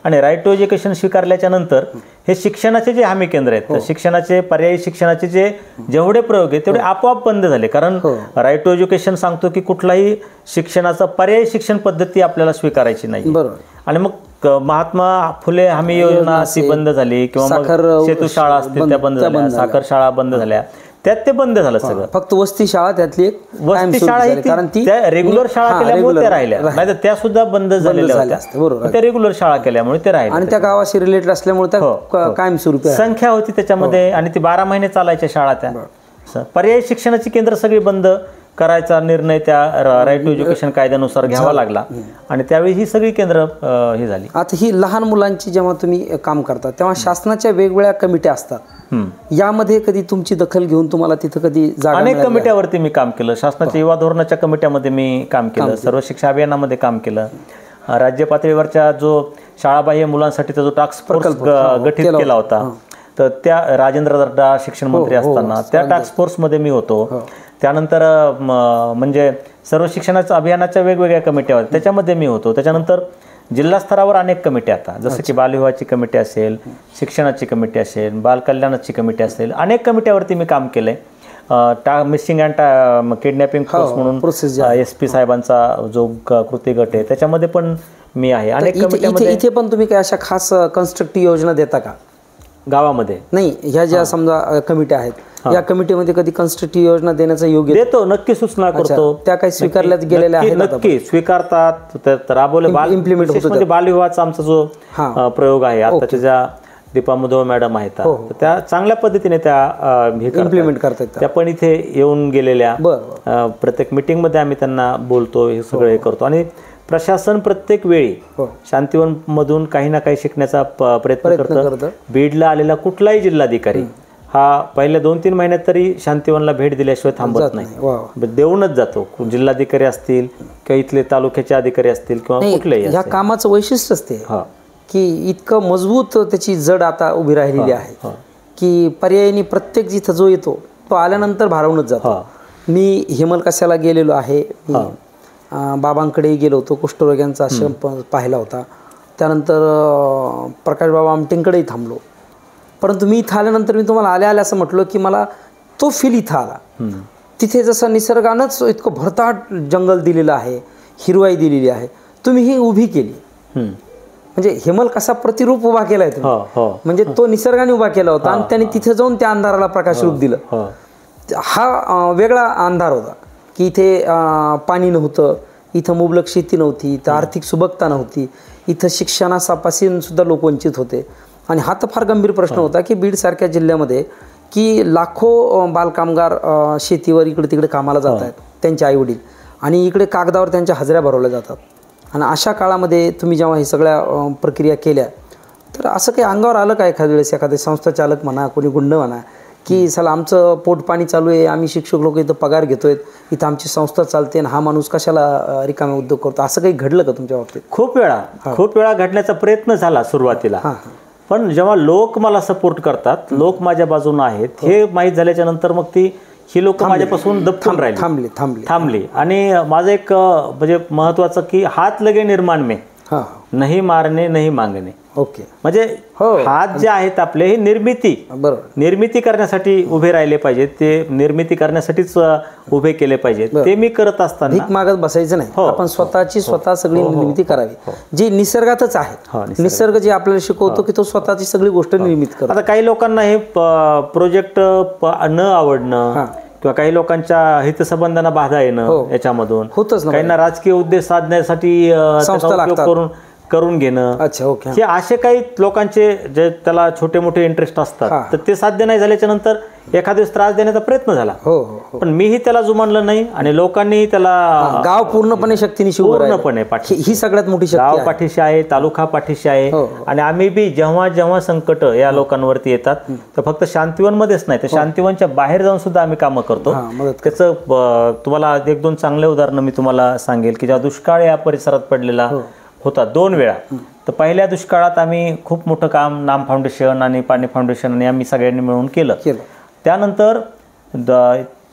आणि राईट टू एज्युकेशन स्वीकारल्याच्या नंतर हे शिक्षणाचे जे हमी केंद्र आहेत, शिक्षणाचे पर्यायी शिक्षणाचे जे जेवढे प्रयोग आहेत तेवढे आपोआप बंद झाले. कारण राईट टू एज्युकेशन सांगतो की कुठलाही शिक्षणाचा पर्यायी शिक्षण पद्धती आपल्याला स्वीकारायची नाही. आणि मग महात्मा फुले हमी योजना ती बंद झाली किंवा मग सेतू शाळा असतील त्या बंद झाल्या, साखर शाळा बंद झाल्या. त्यात ते बंद झालं सगळं. फक्त वस्ती शाळा त्यातली एक वस्ती शाळा ही कारण ती रेग्युलर शाळा केल्यामुळे ते राहिल्या, नाही तर त्या सुद्धा बंद झालेल्या होत्या. बरोबर, त्या रेग्युलर शाळा केल्यामुळे ते राहिल्या आणि त्या गावाशी रिलेटेड असल्यामुळे त्या कायमस्वरूपी संख्या होती त्याच्यामध्ये आणि ती 12 महिने चालायच्या शाळा त्या. पर्यायी शिक्षणाची केंद्र सगळी बंद करायचा निर्णय त्या राईट टू एज्युकेशन कायद्यानुसार घ्यावा लागला आणि त्यावेळी ही सगळी केंद्र ही झाली. आता ही लहान मुलांची जेव्हा तुम्ही काम करता तेव्हा शासनाच्या वेगवेगळ्या कमिट्या असतात, यामध्ये कधी तुमची दखल घेऊन तुम्हाला तिथं कधी जागा अनेक कमिट्यावरती मी काम केलं. शासनाच्या युवा धोरणाच्या कमिट्यामध्ये मी काम केलं, सर्व शिक्षा अभियानामध्ये काम केलं, राज्य पातळीवरच्या जो शाळाबाह्य मुलांसाठीचा जो टास्क फोर्स गठीत केला होता तर त्या राजेंद्र दर्डा शिक्षण मंत्री असताना त्या टास्क फोर्समध्ये मी होतो. त्यानंतर म्हणजे सर्व शिक्षणाच्या अभियानाच्या वेगवेगळ्या कमिट्या होत्या त्याच्यामध्ये मी होतो. त्याच्यानंतर जिल्हा स्तरावर अनेक कमिट्या आता जसं की बालविवाहाची कमिटी असेल, शिक्षणाची कमिटी असेल, बालकल्याणाची कमिटी असेल, अनेक कमिट्यावरती मी काम केलंय. मिसिंग अँड किडनॅपिंग फोर्स म्हणून SP साहेबांचा जो कृती गट आहे त्याच्यामध्ये पण मी आहे. अनेक कमिट्यामध्ये. इथे पण तुम्ही काय अशा खास कन्स्ट्रक्टिव्ह योजना देता का गावामध्ये? नाही, ह्या ज्या समजा कमिट्या आहेत या कमिटीमध्ये कधी कन्स्ट्रक्टिव्ह योजना देण्याचा योग्य देतो, नक्की सूचना करतो. त्या काही स्वीकारल्या गेलेल्या आहेत? नक्की स्वीकारतात, राबवले. इम्प्लिमेंट होतं. म्हणजे बालविवाहाचा आमचा जो प्रयोग आहे आता त्याच्या दीपा मुधोळ मॅडम आहेत त्या चांगल्या पद्धतीने त्या इम्प्लिमेंट करतात. त्या पण इथे येऊन गेलेल्या, प्रत्येक मीटिंग मध्ये आम्ही त्यांना बोलतो, हे सगळं हे करतो. आणि प्रशासन प्रत्येक वेळी शांतीवन मधून काही ना काही शिकण्याचा प्रयत्न करतं. बीडला आलेला कुठलाही जिल्हाधिकारी हा पहिल्या 2-3 महिन्यात तरी शांतीवनला भेट दिल्याशिवाय थांबत नाही, देऊनच जातो. जिल्हाधिकारी असतील किंवा इथले तालुक्याचे अधिकारी असतील किंवा कुठलेही. ह्या कामाचं वैशिष्ट्य असते की इतकं मजबूत त्याची जड आता उभी राहिलेली आहे की पर्यायी प्रत्येक जिथं जो येतो तो आल्यानंतर भारावूनच जातो. मी हेमलकशाला गेलेलो आहे, बाबांकडेही गेलो होतो, कुष्ठरोग्यांचा आश्रम पाहिला होता, त्यानंतर प्रकाशबाबा आमटेंकडेही थांबलो. परंतु मी इथं आल्यानंतर मी तुम्हाला आल्या असं म्हटलं की मला तो फील इथं आला. तिथे जसं निसर्गानंच इतकं भरताट जंगल दिलेलं आहे, हिरवाई दिलेली आहे, तुम्ही ही उभी केली. म्हणजे हेमल कसा प्रतिरूप उभा केलाय तुम्ही, म्हणजे तो निसर्गाने उभा केला होता आणि त्याने तिथे जाऊन त्या अंधाराला प्रकाशरूप दिलं. हा वेगळा अंधार होता की इथे पाणी नव्हतं, इथं मुबलक शेती नव्हती, इथं आर्थिक सुबकता नव्हती, इथं शिक्षणापासून सुद्धा लोक वंचित होते. आणि हा तर फार गंभीर प्रश्न होता की बीडसारख्या जिल्ह्यामध्ये की लाखो बालकामगार शेतीवर इकडे तिकडे कामाला जात आहेत, त्यांचे आईवडील, आणि इकडे कागदावर त्यांच्या हजेऱ्या भरवल्या जातात. आणि अशा काळामध्ये तुम्ही जेव्हा हे सगळ्या प्रक्रिया केल्या तर असं काही अंगावर आलं का एखाद्या वेळेस, एखादे संस्थाचालक म्हणा, कोणी गुंड म्हणा, की चला आमचं पोट पाणी चालू आहे, आम्ही शिक्षक लोक इथं पगार घेतोय, इथं आमची संस्था चालते आणि हा माणूस कशाला रिकामे उद्योग करतो, असं काही घडलं का तुमच्या बाबतीत? खूप वेळा घडण्याचा प्रयत्न झाला सुरुवातीला. पण जेव्हा लोक मला सपोर्ट करतात, लोक माझ्या बाजूने आहेत हे माहीत झाल्याच्या नंतर मग ही लोक माझ्यापासून दबून राहिली, थांबली. आणि माझं एक म्हणजे महत्वाचं की हात लगे निर्माण में, नाही मारणे नाही मागणे. ओके, म्हणजे हात जे आहेत आपले हे निर्मिती करण्यासाठी उभे राहिले पाहिजेत, ते निर्मिती करण्यासाठीच उभे केले पाहिजेत. ते मी करत असताना भीक मागत बसायचं नाही, आपण स्वतः सगळी निर्मिती करावी जी निसर्गातच आहे. निसर्ग जे आपल्याला शिकवतो की तो स्वतःची सगळी गोष्ट निर्मित करतो. आता काही लोकांना हे प्रोजेक्ट न आवडणं किंवा काही लोकांच्या हितसंबंधांना बाधा येणं याच्यामधून होतच, काहींना राजकीय उद्देश साधण्यासाठी करून घेणं. अच्छा, ओके. हे असे काही लोकांचे जे त्याला छोटे मोठे इंटरेस्ट असतात तर ते साध्य नाही झाल्याच्या नंतर एखाद्या दिवस त्रास देण्याचा प्रयत्न झाला. पण मीही त्याला जुमानलं नाही आणि लोकांनी त्याला गाव पूर्णपणे शक्तीनिशी पूर्णपणे ही सगळ्यात मोठी शक्ती. गाव पाठीशी आहे, तालुका पाठीशी आहे. आणि आम्ही बी जेव्हा संकट या लोकांवरती येतात तर फक्त शांतीवन मध्येच नाही तर शांतीवनच्या बाहेर जाऊन सुद्धा आम्ही कामं करतो. त्याचं तुम्हाला 1-2 चांगले उदाहरणं मी तुम्हाला सांगेल की जेव्हा दुष्काळ या परिसरात पडलेला होता 2 वेळा, तर पहिल्या दुष्काळात आम्ही खूप मोठं काम नाम फाउंडेशन आणि पाणी फाउंडेशन आणि आम्ही सगळ्यांनी मिळून केलं. त्यानंतर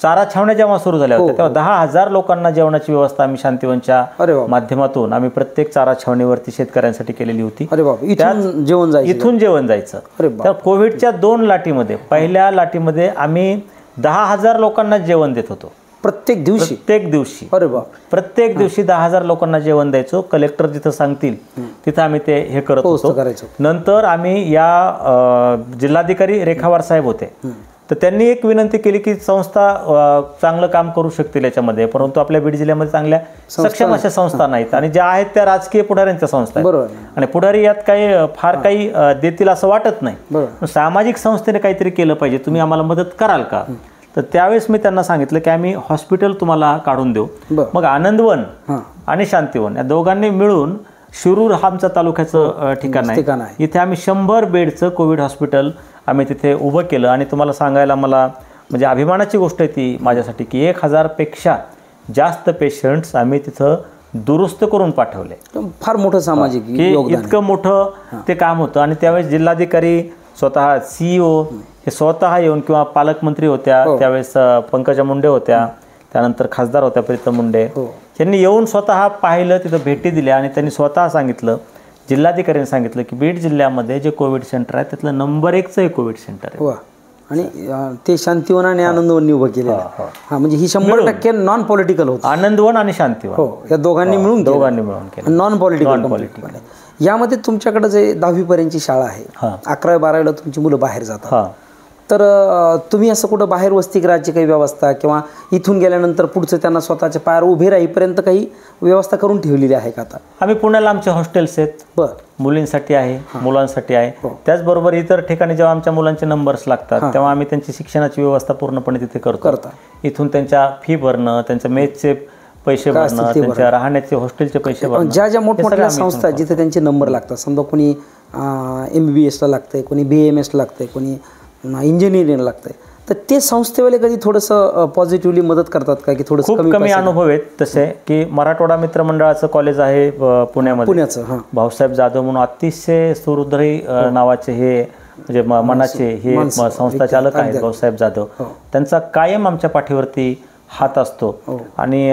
चारा छावण्या जेव्हा सुरू झाल्या होत्या तेव्हा 10,000 लोकांना जेवणाची व्यवस्था आम्ही शांतीवनच्या माध्यमातून आम्ही प्रत्येक चारा छावणीवरती शेतकऱ्यांसाठी केलेली होती. इथून जेवण जायचं. तर कोविडच्या 2 लाटीमध्ये पहिल्या लाटीमध्ये आम्ही 10,000 लोकांना जेवण देत होतो प्रत्येक दिवशी. प्रत्येक दिवशी 10,000 लोकांना जेवण द्यायचो. कलेक्टर जिथं सांगतील तिथं आम्ही ते हे करत होतो. नंतर आम्ही या जिल्हाधिकारी रेखावार साहेब होते तर त्यांनी एक विनंती केली की संस्था चांगलं काम करू शकतील याच्यामध्ये, परंतु आपल्या बीड जिल्ह्यामध्ये चांगल्या सक्षम अशा संस्था नाहीत आणि ज्या आहेत त्या राजकीय पुढाऱ्यांच्या संस्था आहेत आणि पुढारी यात काही फार काही देतील असं वाटत नाही. सामाजिक संस्थेने काहीतरी केलं पाहिजे, तुम्ही आम्हाला मदत कराल का? तर त्यावेळेस मी त्यांना सांगितलं की आम्ही हॉस्पिटल तुम्हाला काढून देऊ. मग आनंदवन आणि शांतीवन या दोघांनी मिळून, शिरूर हा आमच्या तालुक्याचं ठिकाण आहे, इथे आम्ही 100 बेडचं कोविड हॉस्पिटल आम्ही तिथे उभं केलं. आणि तुम्हाला सांगायला मला म्हणजे अभिमानाची गोष्ट आहे ती माझ्यासाठी की 1000 पेक्षा जास्त पेशंट्स आम्ही तिथं दुरुस्त करून पाठवले. फार मोठं सामाजिक योगदान, इतकं मोठं ते काम होतं. आणि त्यावेळेस जिल्हाधिकारी स्वतः, CEO हे स्वतः येऊन, किंवा पालकमंत्री होत्या त्यावेळेस पंकजा मुंडे होत्या, त्यानंतर खासदार होत्या प्रीतम मुंडे, त्यांनी येऊन स्वतः पाहिलं, तिथं भेटी दिल्या आणि त्यांनी स्वतः सांगितलं, जिल्हाधिकाऱ्यांनी सांगितलं की बीड जिल्ह्यामध्ये जे कोविड सेंटर आहे त्यातलं नंबर 1चं हे कोविड सेंटर आहे. आणि ते शांतीवन आणि आनंदवन उभं केलं. म्हणजे ही 100% नॉन पॉलिटिकल होतं. आनंदवन आणि शांतीवन या दोघांनी मिळून केलं, नॉन पॉलिटिकल. यामध्ये तुमच्याकडे जे 10वी पर्यंतची शाळा आहे, 11वी 12वीला तुमची मुलं बाहेर जातात, तर तुम्ही असं कुठं बाहेर वसतिगृहाची काही व्यवस्था किंवा इथून गेल्यानंतर पुढचं त्यांना स्वतःच्या पायावर उभे राहीपर्यंत काही व्यवस्था करून ठेवलेली आहे का? आता आम्ही पुण्याला आमचे हॉस्टेल्स आहेत, मुलींसाठी आहे, मुलांसाठी आहे. त्याचबरोबर इतर ठिकाणी जेव्हा आमच्या मुलांचे नंबर्स लागतात तेव्हा आम्ही त्यांची शिक्षणाची व्यवस्था पूर्णपणे तिथे करतो. इथून त्यांच्या फी भरणं, त्यांच्या मेसचे पैसे भरणं, त्यांच्या राहण्याचे हॉस्टेलचे पैसे भरणं, ज्या मोठमोठ्या संस्था जिथे त्यांचे नंबर लागतात, समजा कोणी MBBSला लागतंय, कोणी BAMSला लागतंय, कोणी इंजिनिअरिंग लागतंय, तर ते संस्थेवाले कधी थोडंसं पॉझिटिव्हली मदत करतात का? की थोडंसं कमी अनुभव आहेत तसे, की मराठवाडा मित्र मंडळाचं कॉलेज आहे पुण्याचं, भाऊसाहेब जाधव म्हणून अतिशय सुहृदयी नावाचे हे म्हणजे मनाचे हे संस्था चालक आहेत भाऊसाहेब जाधव. त्यांचा कायम आमच्या पाठीवरती हात असतो. आणि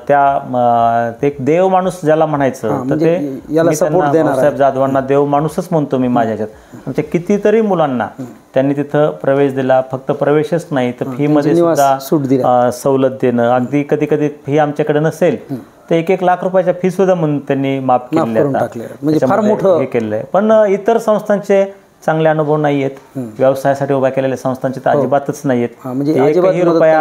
त्या एक देव माणूस ज्याला म्हणायचं तर ते भाऊसाहेब जाधवांना देव माणूसच म्हणतो मी माझ्या ह्याच्यात. आमच्या कितीतरी मुलांना त्यांनी तिथं प्रवेश दिला. फक्त प्रवेशच नाही तर फी मध्ये सुद्धा सवलत देणं. अगदी कधी कधी फी आमच्याकडे नसेल तर 1-1 लाख रुपयाच्या फी सुद्धा म्हणून त्यांनी माफ केलेल्या हे केलेलं आहे. पण इतर संस्थांचे चांगले अनुभव नाही आहेत. व्यवसायासाठी उभ्या केलेल्या संस्थांचे तर अजिबातच नाही आहेत. म्हणजे 1 रुपया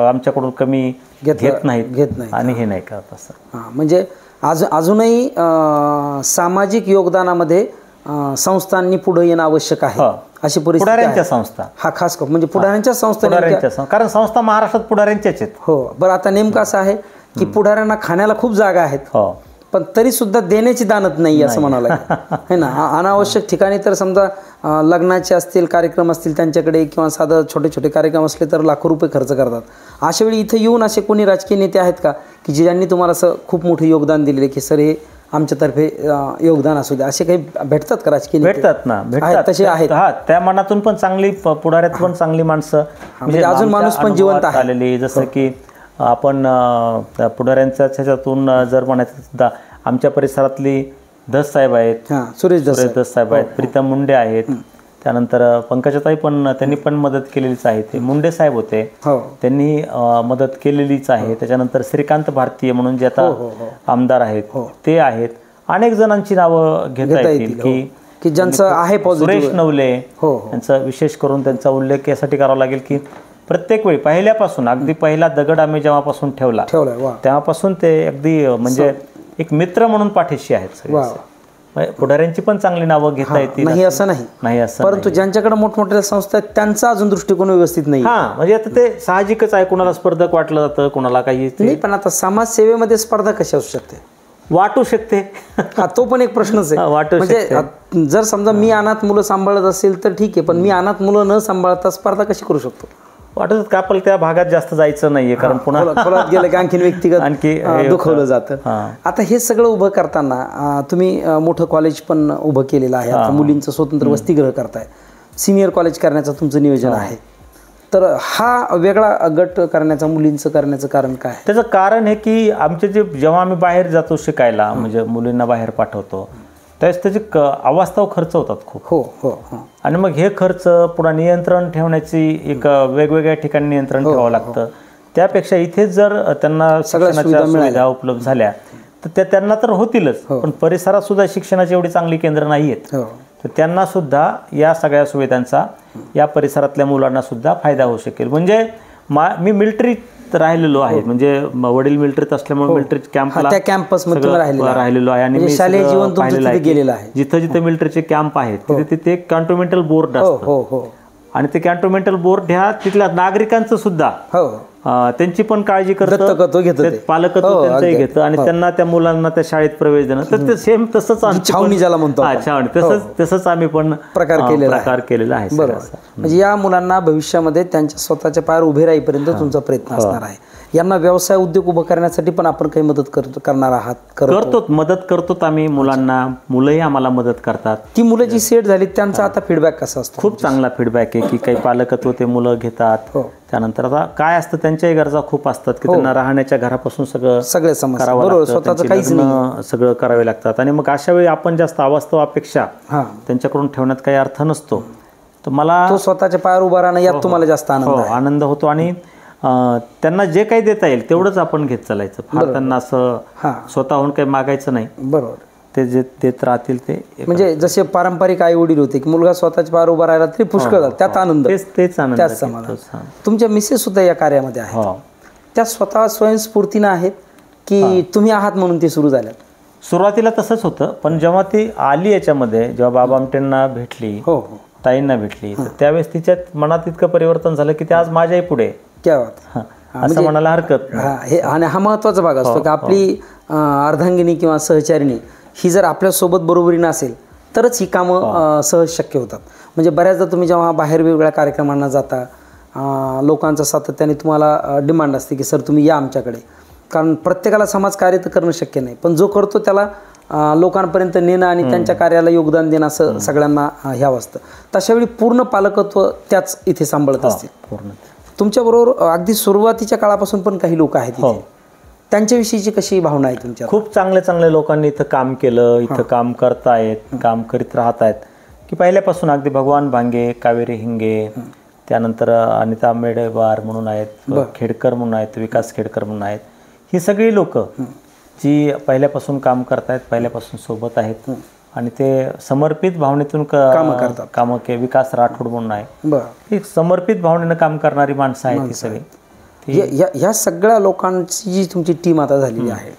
आमच्याकडून कमी घेत नाहीत आणि हे नाही करत असं. म्हणजे अजूनही सामाजिक योगदानामध्ये संस्थांनी पुढे येणं आवश्यक आहे अशी परिस्थिती. पुढाऱ्यांच्या संस्था खास म्हणजे पुढाऱ्यांच्या संस्था, कारण संस्था महाराष्ट्रात पुढाऱ्यांच्याच आहेत. बरं, आता नेमकं असं आहे की पुढाऱ्यांना खाण्याला खूप जागा आहेत, पण तरी सुद्धा देण्याची दानत नाही असं म्हणावं लागेल है ना. अनावश्यक ठिकाणी तर समजा लग्नाचे असतील कार्यक्रम असतील त्यांच्याकडे, किंवा साधं छोटे छोटे कार्यक्रम असले तर लाखो रुपये खर्च करतात. अशा वेळी इथं येऊन असे कोणी राजकीय नेते आहेत का की ज्यांनी तुम्हाला असं खूप मोठं योगदान दिलेलं की सर हे आमच्यातर्फे योगदान असू द्या, असे काही भेटतात का राजकीय? भेटतात ना, भेटतात तसे आहेत. त्या मनातून पण चांगली, पुढाऱ्यात पण चांगली माणसं म्हणजे अजून माणूस पण जिवंत आलेली. जसं की आपण पुढाऱ्यांच्या ह्याच्यातून जर म्हणायचं सुद्धा आमच्या परिसरातली धस साहेब आहेत, सुरेश धस साहेब आहेत, प्रीतम मुंडे आहेत, त्यानंतर पंकजाताई पण त्यांनी पण मदत केलेलीच आहे. ते मुंडे साहेब होते, त्यांनी मदत केलेलीच आहे. त्याच्यानंतर श्रीकांत भारतीय म्हणून जे आता आमदार आहेत ते आहेत. अनेक जणांची नावं घेता येतील की ज्यांचं आहे. सुरेश नवले यांचा विशेष करून त्यांचा उल्लेख यासाठी करावा लागेल की प्रत्येक वेळी पहिल्यापासून, अगदी पहिला दगड आम्ही जेव्हापासून ठेवला तेव्हापासून ते अगदी म्हणजे एक मित्र म्हणून पाठीशी आहेत. पुढाऱ्यांची पण चांगली नावं घेता येतील नाही असं नाही, परंतु ज्यांच्याकडे मोठमोठ्या संस्था आहेत त्यांचा अजून दृष्टिकोन व्यवस्थित नाही. म्हणजे आता ते साहजिकच आहे, कुणाला स्पर्धक वाटलं जातं, कुणाला काही नाही. पण आता समाजसेवेमध्ये स्पर्धा कशी असू शकते? वाटू शकते, तो पण एक प्रश्नच आहे. म्हणजे जर समजा मी अनाथ मुलं सांभाळत असेल तर ठीक आहे, पण मी अनाथ मुलं न सांभाळता स्पर्धा कशी करू शकतो? वाटत का आपल्याला त्या भागात जास्त जायचं नाहीये, कारण पुन्हा गेलं की आणखी व्यक्तिगत आणखी दुखवलं जातं. आता हे सगळं उभं करताना तुम्ही मोठं कॉलेज पण उभं केलेलं आहे. आता मुलींचं स्वतंत्र वसतिगृह करताय, सिनियर कॉलेज करण्याचं तुमचं नियोजन आहे. तर हा वेगळा गट करण्याचा, मुलींचं करण्याचं कारण काय? त्याचं कारण हे की आमचे जे जेव्हा आम्ही बाहेर जातो शिकायला, म्हणजे मुलींना बाहेर पाठवतो त्यावेळेस त्याचे अवास्तव खर्च होतात खूप. आणि मग हे खर्च पुन्हा नियंत्रण ठेवण्याची एक वेगवेगळ्या ठिकाणी नियंत्रण ठेवावं लागतं. त्यापेक्षा इथेच जर त्यांना शिक्षणाच्या सुविधा उपलब्ध झाल्या तर त्या त्यांना तर होतीलच, पण परिसरात सुद्धा शिक्षणाची एवढी चांगली केंद्र नाही आहेत, तर त्यांना सुद्धा या सगळ्या सुविधांचा या परिसरातल्या मुलांना सुद्धा फायदा होऊ शकेल. म्हणजे मी मिलिटरीत राहिलेलो आहे, म्हणजे वडील मिलिटरीत असल्यामुळे मिलिटरी कॅम्पला राहिलेलो आहे आणि मी पाहिलेलं आहे जिथं जिथे मिलिटरीचे कॅम्प आहेत तिथे कॅन्टोन्मेंटल बोर्ड असतं आणि ते कॅन्टोन्मेंटल बोर्ड ह्या तिथल्या नागरिकांचं सुद्धा त्यांची पण काळजी करतं, पालकत्व त्यांचंही घेतं आणि त्यांना त्या मुलांना त्या शाळेत प्रवेश देणं. तर ते सेम तसंच छावणी ज्याला म्हणतो तसंच आम्ही पण प्रकार केलेला आहे. म्हणजे या मुलांना भविष्यामध्ये त्यांच्या स्वतःच्या पायावर उभे राहीपर्यंत तुमचा प्रयत्न असणार आहे. यांना व्यवसाय उद्योग उभं करण्यासाठी पण आपण काही मदत करणार आहात? मदत करतो आम्ही मुलांना, मुलंही आम्हाला मदत करतात. ती मुलं जी सेट झाली त्यांचा आता फीडबॅक कसा असतो? खूप चांगला फीडबॅक आहे की काही पालकत्व ते मुलं घेतात. त्यानंतर आता काय असतं, त्यांच्याही गरजा खूप असतात की त्यांना राहण्याच्या घरापासून सगळे सगळं करावे लागतात आणि मग अशा वेळी आपण जास्त अवास्तव अपेक्षा त्यांच्याकडून ठेवण्यात काही अर्थ नसतो. तर मला स्वतःच्या पायावर उभा राहणं यात तुम्हाला जास्त आनंद होतो आणि त्यांना जे काही देता येईल तेवढंच आपण घेत चालायचं. फार त्यांना असं स्वतःहून काही मागायचं नाही. बरोबर. ते जे देत राहतील ते, म्हणजे जसे पारंपरिक आई वडील होते की मुलगा स्वतःच्या पायावर उभा राहिला तरी पुष्कळ झाला, त्यात आनंद, तेच आनंद. त्याच समाधान. तुमच्या मिसेस सुद्धा या कार्यामध्ये आहेत, त्या स्वतः स्वयंस्फूर्तीनं आहेत की तुम्ही आहात म्हणून ते सुरू झाल्या? सुरुवातीला तसंच होतं, पण जेव्हा ती आली याच्यामध्ये, जेव्हा बाबा आमटेंना भेटली, ताईंना भेटली, तर त्यावेळेस तिच्यात मनात इतकं परिवर्तन झालं की ते आज माझ्याही पुढे क्या बात, असं म्हणायला हरकत नाही. आणि हा महत्त्वाचा भाग असतो की आपली अर्धांगिनी किंवा सहचारिणी ही जर आपल्यासोबत बरोबरीनं असेल तरच ही कामं सहज शक्य होतात. म्हणजे बऱ्याचदा तुम्ही जेव्हा बाहेर वेगवेगळ्या कार्यक्रमांना जाता, लोकांचा सातत्याने तुम्हाला डिमांड असते की सर तुम्ही या आमच्याकडे, कारण प्रत्येकाला समाजकार्य तर करणं शक्य नाही, पण जो करतो त्याला लोकांपर्यंत नेणं आणि त्यांच्या कार्याला योगदान देणं असं सगळ्यांना ह्यावं असतं. तशावेळी पूर्ण पालकत्व त्याच इथे सांभाळत असतील. तुमच्याबरोबर अगदी सुरुवातीच्या काळापासून पण काही लोक आहेत, त्यांच्याविषयीची कशी भावना आहे तुमच्या? खूप चांगल्या लोकांनी इथं काम केलं, इथं काम करतायत, काम करीत राहत आहेत की पहिल्यापासून. अगदी भगवान भांगे, कावेरी हिंगे, त्यानंतर अनिता मेडेवार म्हणून आहेत, खेडकर म्हणून आहेत, विकास खेडकर म्हणून आहेत. ही सगळी लोक जी पहिल्यापासून काम करतायत, पहिल्यापासून सोबत आहेत आणि ते समर्पित भावनेतून कामं करतात. विकास राठोड म्हणून आहे, ही समर्पित भावनेनं काम करणारी माणसं आहेत ही सगळी. ह्या सगळ्या लोकांची जी तुमची टीम आता झालेली आहे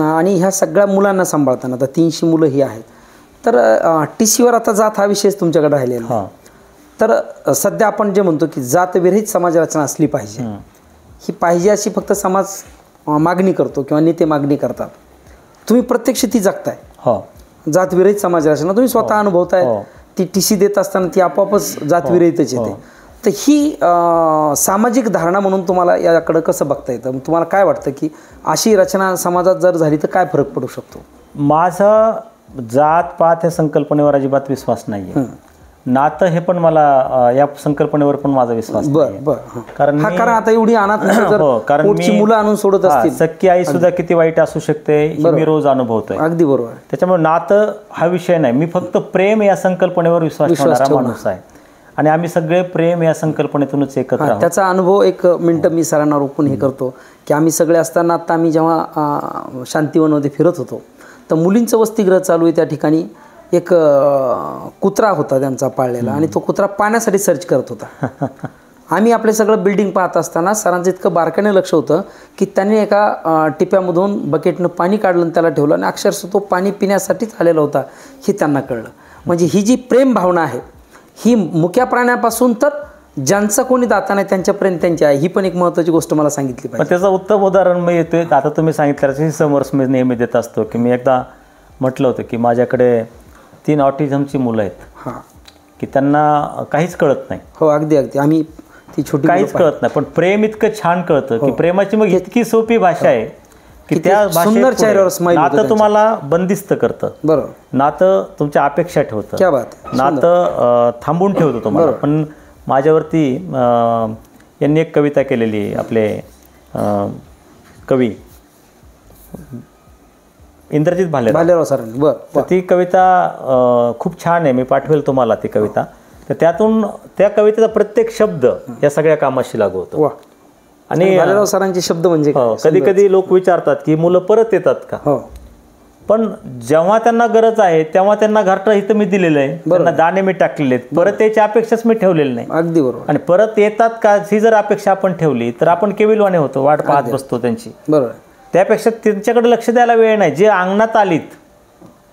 आणि ह्या सगळ्या मुलांना सांभाळताना आता 300 मुलं ही आहेत, तर TCवर आता जात हा विषयच तुमच्याकडे राहिलेला. तर सध्या आपण जे म्हणतो की जातविरहित समाज रचना असली पाहिजे, ही पाहिजे अशी फक्त समाज मागणी करतो किंवा नेते मागणी करतात, तुम्ही प्रत्यक्ष ती जगताय. जातविरहित समाज रचना तुम्ही स्वतः अनुभवताय. ती TC देत असताना ती आपोआपच जातविरहितच येते. तर ही सामाजिक धारणा म्हणून तुम्हाला याकडं कसं बघता येतं? तुम्हाला काय वाटतं की अशी रचना समाजात जर झाली तर काय फरक पडू शकतो? माझा जात पात ह्या संकल्पनेवर अजिबात विश्वास नाही आहे. नातं हे पण मला, या संकल्पनेवर पण माझा विश्वास नाही. कारण आता एवढी मुलं आणून सोडत असतील, सख्खी आई सुद्धा किती वाईट असू शकते हे मी रोज अनुभवतोय. अगदी बरोबर. त्याच्यामुळे नातं हा विषय नाही, मी फक्त प्रेम या संकल्पनेवर विश्वास ठेवणारा माणूस आहे आणि आम्ही सगळे प्रेम या संकल्पनेतूनच एकत्र आहोत. त्याचा अनुभव एक मिनटं मी सरांना रोखून हे करतो की आम्ही सगळे असताना आता आम्ही जेव्हा शांतिवनमध्ये फिरत होतो तर मुलींचं वसतिगृह चालू आहे, त्या ठिकाणी एक कुत्रा होता त्यांचा पाळलेला आणि तो कुत्रा पाण्यासाठी सर्च करत होता. आम्ही आपले सगळं बिल्डिंग पाहत असताना सरांचं इतकं बारकाईने लक्ष होतं की त्यांनी एका टिप्यामधून बकेटनं पाणी काढलं आणि त्याला ठेवलं आणि अक्षरशः तो पाणी पिण्यासाठीच आलेला होता हे त्यांना कळलं. म्हणजे ही जी प्रेम भावना आहे ही मुक्या प्राण्यापासून तर ज्यांचं कोणी दाता नाही त्यांच्यापर्यंत त्यांची आहे, ही पण एक महत्त्वाची गोष्ट मला सांगितली पाहिजे. त्याचं उत्तम उदाहरण मी येतोय, आता तुम्ही सांगितल्याची समोर मी नेहमी देत असतो की मी एकदा म्हटलं होतं की माझ्याकडे 3 ऑटिझमची मुलं आहेत की त्यांना काहीच कळत नाही. अगदी अगदी. आम्ही ती छोटी काहीच कळत नाही, पण प्रेम इतकं छान कळतं की प्रेमाची मग इतकी सोपी भाषा आहे की त्या सुंदर चेहऱ्यावर स्माइल नातं तुम्हाला बंदिस्त करतं. बरोबर. नातं तुमच्या अपेक्षा ठेवतं. क्या बात. नातं थांबून ठेवतं तुम्हाला. पण माझ्यावरती यांनी एक कविता केलेली, आपले कवी इंद्रजित भालेराव सरांनी. तर ती कविता खूप छान आहे, मी पाठवेल तुम्हाला ती कविता. तर त्यातून त्या कवितेचा प्रत्येक शब्द या सगळ्या कामाशी लागू होतो. आणि भालेराव सरांचे शब्द म्हणजे कधी कधी लोक विचारतात की मुलं परत येतात का? पण जेव्हा त्यांना गरज आहे तेव्हा त्यांना घरटं इथं मी दिलेलं आहे, त्यांना दाणे मी टाकलेले आहेत, परत त्याची अपेक्षाच मी ठेवलेली नाही. अगदी बरोबर. आणि परत येतात का ही जर अपेक्षा आपण ठेवली तर आपण केविलवाने होतो, वाट पाहत बसतो त्यांची. बरोबर. त्यापेक्षा त्यांच्याकडे लक्ष द्यायला वेळ नाही. जे अंगणात आलीत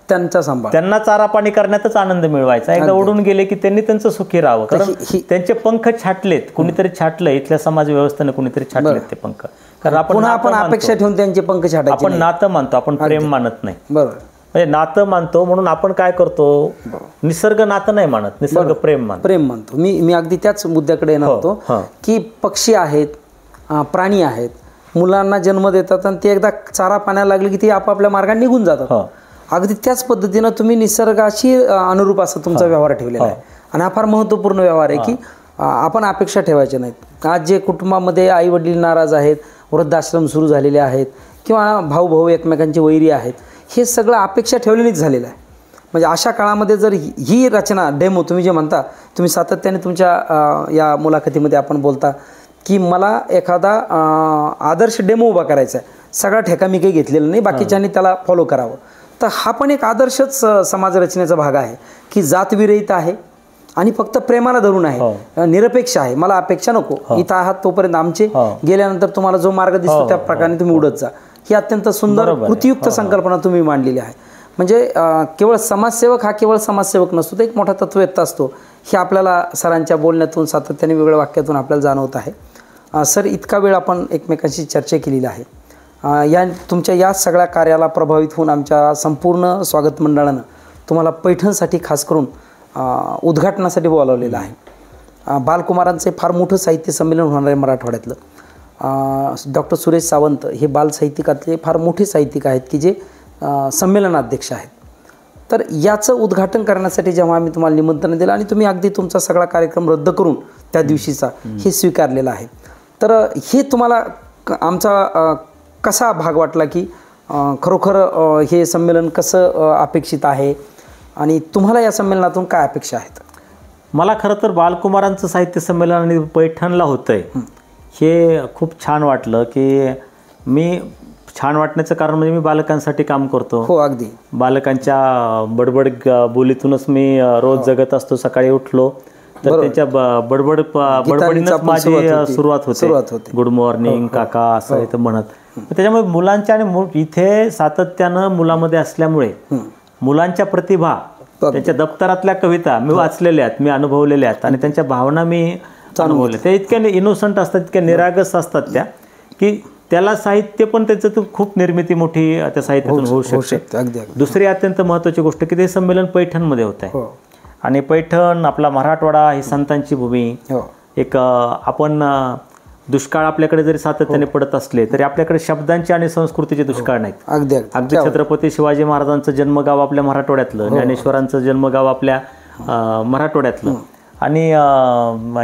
त्यांचा सांभाळ, त्यांना चारा पाणी करण्यातच आनंद मिळवायचा. एकदा ओढून गेले की त्यांनी त्यांचं सुखी राहावं. कारण त्यांचे पंख छाटलेत, कुणीतरी छाटलं, इथल्या समाज व्यवस्थेने कुणीतरी छाटलेत ते पंख. कारण आपण अपेक्षा ठेवून त्यांचे पंख छाटायचे. आपण नातं मानतो, आपण प्रेम मानत नाही. बरोबर. म्हणजे नातं मानतो म्हणून आपण काय करतो, निसर्ग नातं नाही मानत, निसर्ग प्रेम मानतो. मी अगदी त्याच मुद्द्याकडे येणार होतो की पक्षी आहेत, प्राणी आहेत, मुलांना जन्म देतात आणि ते एकदा चारा पाण्याला लागले की ते आपापल्या मार्गाने निघून जातात. अगदी त्याच पद्धतीनं तुम्ही निसर्गाशी अनुरूप असा तुमचा व्यवहार ठेवलेला आहे. आणि हा फार महत्त्वपूर्ण व्यवहार आहे की आपण अपेक्षा ठेवायच्या नाहीत. आज जे कुटुंबामध्ये आई वडील नाराज आहेत, वृद्धाश्रम सुरू झालेले आहेत, किंवा भाऊ भाऊ एकमेकांचे वैरी आहेत, हे सगळं अपेक्षा ठेवलेलीच झालेलं आहे. म्हणजे अशा काळामध्ये जर ही रचना डेमो तुम्ही जे म्हणता, तुम्ही सातत्याने तुमच्या या मुलाखतीमध्ये आपण बोलता की मला एखादा आदर्श डेमो उभा करायचा आहे, सगळा ठेका मी काही घेतलेला नाही, बाकीच्यांनी त्याला फॉलो करावं. तर हा पण एक आदर्शच समाज रचनेचा भाग आहे की जातविरहित आहे आणि फक्त प्रेमाला धरून आहे, निरपेक्ष आहे. मला अपेक्षा नको, इथं आहात तोपर्यंत आमचे, गेल्यानंतर तुम्हाला जो मार्ग दिसतो त्या प्रकारे तुम्ही उडत जा. ही अत्यंत सुंदर कृतीयुक्त संकल्पना तुम्ही मांडलेली आहे. म्हणजे केवळ समाजसेवक हा केवळ समाजसेवक नसतो, तो एक मोठा तत्ववेत्ता असतो. हे आपल्याला सरांच्या बोलण्यातून सातत्याने वेगळ्या वाक्यातून आपल्याला जाणवत आहे. सर, इतका वेळ आपण एकमेकांशी चर्चा केलेली आहे. तुमच्या या सगळ्या कार्याला प्रभावित होऊन आमच्या संपूर्ण स्वागत मंडळानं तुम्हाला पैठणसाठी खास करून उद्घाटनासाठी बोलावलेलं आहे. बालकुमारांचे फार मोठं साहित्य संमेलन होणार आहे मराठवाड्यातलं. डॉक्टर सुरेश सावंत हे बालसाहित्यिकातले फार मोठे साहित्यिक आहेत की जे संमेलनाध्यक्ष आहेत. तर याचं उद्घाटन करण्यासाठी जेव्हा आम्ही तुम्हाला निमंत्रण दिलं आणि तुम्ही अगदी तुमचा सगळा कार्यक्रम रद्द करून त्या दिवशीचा हे स्वीकारलेलं आहे, तर हे तुम्हाला आमचा कसा भाग वाटला की खरोखर हे संमेलन कसं अपेक्षित आहे आणि तुम्हाला या संमेलनातून काय अपेक्षा आहेत? मला खरं तर बालकुमारांचं साहित्य संमेलन आणि पैठणला होतं आहे हे खूप छान वाटलं. की मी छान वाटण्याचं कारण म्हणजे मी बालकांसाठी काम करतो. हो, अगदी. बालकांच्या बडबड बोलीतूनच मी रोज जगत असतो. सकाळी उठलो तर त्यांच्या बडबडीनंच माझी सुरुवात होते. गुड मॉर्निंग काका असं इथं म्हणत. त्याच्यामुळे मुलांच्या आणि इथे सातत्यानं मुलामध्ये असल्यामुळे मुलांच्या प्रतिभा, त्यांच्या दप्तरातल्या कविता मी वाचलेल्या आहेत, मी अनुभवलेल्या आहेत आणि त्यांच्या भावना मी अनुभवल्या. त्या इतक्या इनोसंट असतात, इतक्या निरागस असतात त्या की त्याला साहित्य पण त्याच्यातून खूप निर्मिती मोठी त्या साहित्यातून होऊ शकते. दुसरी अत्यंत महत्त्वाची गोष्ट की ते संमेलन पैठणमध्ये होत आहे आणि पैठण आपला मराठवाडा ही संतांची भूमी. एक आपण दुष्काळ आपल्याकडे जरी सातत्याने पडत असले तरी आपल्याकडे शब्दांचे आणि संस्कृतीचे दुष्काळ नाहीत. अगदी छत्रपती शिवाजी महाराजांचं जन्मगाव आपल्या मराठवाड्यातलं, ज्ञानेश्वरांचं जन्मगाव आपल्या मराठवाड्यातलं आणि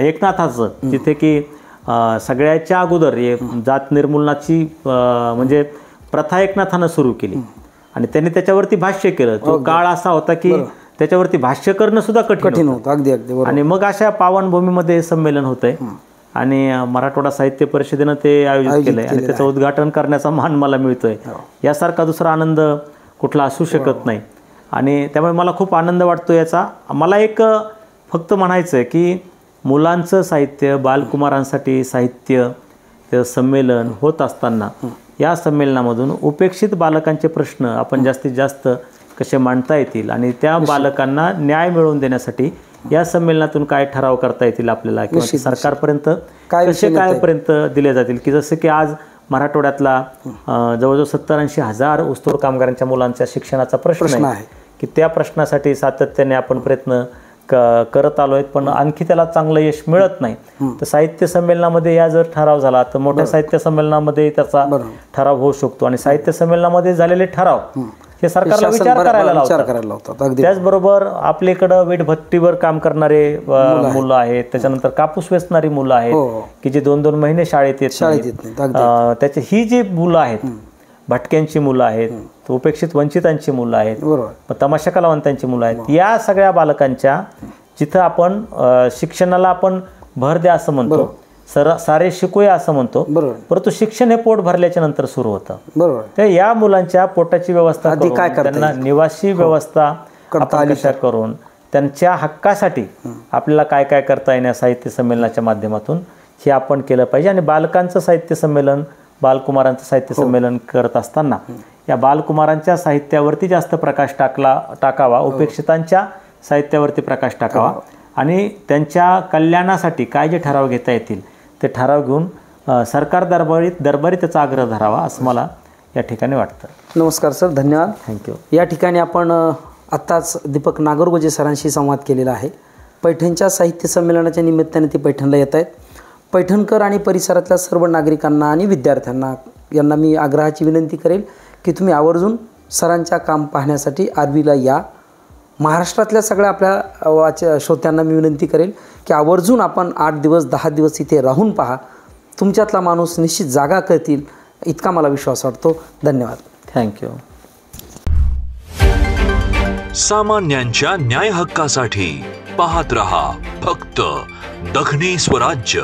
एकनाथाचं जिथे की सगळ्याच्या अगोदर जात निर्मूलनाची म्हणजे प्रथा एकनाथानं सुरू केली आणि त्यांनी त्याच्यावरती भाष्य केलं. तो काळ असा होता की त्याच्यावरती भाष्य करणं सुद्धा कठीण होतं. अगदी. आणि मग अशा पावनभूमीमध्ये हे संमेलन होतंय आणि मराठवाडा साहित्य परिषदेनं ते आयोजित केलंय आणि त्याचं उद्घाटन करण्याचा मान मला मिळतोय. यासारखा दुसरा आनंद कुठला असू शकत नाही आणि त्यामुळे मला खूप आनंद वाटतो याचा. मला एक फक्त म्हणायचं आहे की मुलांचं साहित्य, बालकुमारांसाठी साहित्य संमेलन होत असताना या संमेलनामधून उपेक्षित बालकांचे प्रश्न आपण जास्तीत जास्त कसे मांडता येतील आणि त्या बालकांना न्याय मिळवून देण्यासाठी या संमेलनातून काय ठराव करता येतील आपल्याला किंवा सरकारपर्यंत कसे कायपर्यंत दिले जातील. की जसं की आज मराठवाड्यातला जवळजवळ 70-80 हजार ऊसतोड कामगारांच्या मुलांच्या शिक्षणाचा प्रश्न आहे की त्या प्रश्नासाठी सातत्याने आपण प्रयत्न करत आलो आहेत पण आणखी त्याला चांगलं यश मिळत नाही. तर साहित्य संमेलनामध्ये या जर ठराव झाला तर मोठ्या साहित्य संमेलनामध्ये त्याचा ठराव होऊ शकतो आणि साहित्य संमेलनामध्ये झालेले ठराव हे सरकारला विचार करायला लावतात. त्याचबरोबर आपल्याकडं वीटभट्टीवर काम करणारे मुलं आहेत, त्याच्यानंतर कापूस वेचणारी मुलं आहेत की जे 2-2 महिने शाळेत येत. त्याची ही जी मुलं आहेत, भटक्यांची मुलं आहेत, उपेक्षित वंचितांची मुलं आहेत, तमाशा कलावंतांची मुलं आहेत, या सगळ्या बालकांच्या जिथं आपण शिक्षणाला आपण भर द्या असं म्हणतो सारे शिकूया असं म्हणतो, बरोबर. परंतु शिक्षण हे पोट भरल्याच्या नंतर सुरू होतं. बरोबर. तर या मुलांच्या पोटाची व्यवस्था करून, त्यांना निवासी व्यवस्था आपण कशा करून त्यांच्या हक्कासाठी आपल्याला काय काय करता येण्या साहित्य संमेलनाच्या माध्यमातून हे आपण केलं पाहिजे. आणि बालकांचं साहित्य संमेलन, बालकुमारांचं साहित्य संमेलन करत असताना या बालकुमारांच्या साहित्यावरती जास्त प्रकाश टाकावा, उपेक्षितांच्या साहित्यावरती प्रकाश टाकावा आणि त्यांच्या कल्याणासाठी काय जे ठराव घेता येतील ते ठराव घेऊन सरकार दरबारी त्याचा आग्रह धरावा असं मला या ठिकाणी वाटतं. नमस्कार सर, धन्यवाद. थँक्यू. या ठिकाणी आपण आत्ताच दीपक नागरगोजे सरांशी संवाद केलेला आहे. पैठणच्या साहित्य संमेलनाच्या निमित्ताने ते पैठणला येत आहेत. पैठणकर आणि परिसरातल्या सर्व नागरिकांना आणि विद्यार्थ्यांना यांना मी आग्रहाची विनंती करेल की तुम्ही आवर्जून सरांच्या काम पाहण्यासाठी आर्वीला या. महाराष्ट्रातल्या सगळ्या आपल्या श्रोत्यांना मी विनंती करेल की आवर्जून आपण 8 दिवस 10 दिवस इथे राहून पहा. तुमच्यातला माणूस निश्चित जागा करतील इतका मला विश्वास वाटतो. धन्यवाद. थँक्यू. सामान्यांच्या न्याय हक्कासाठी पाहत रहा फक्त दखनी स्वराज्य.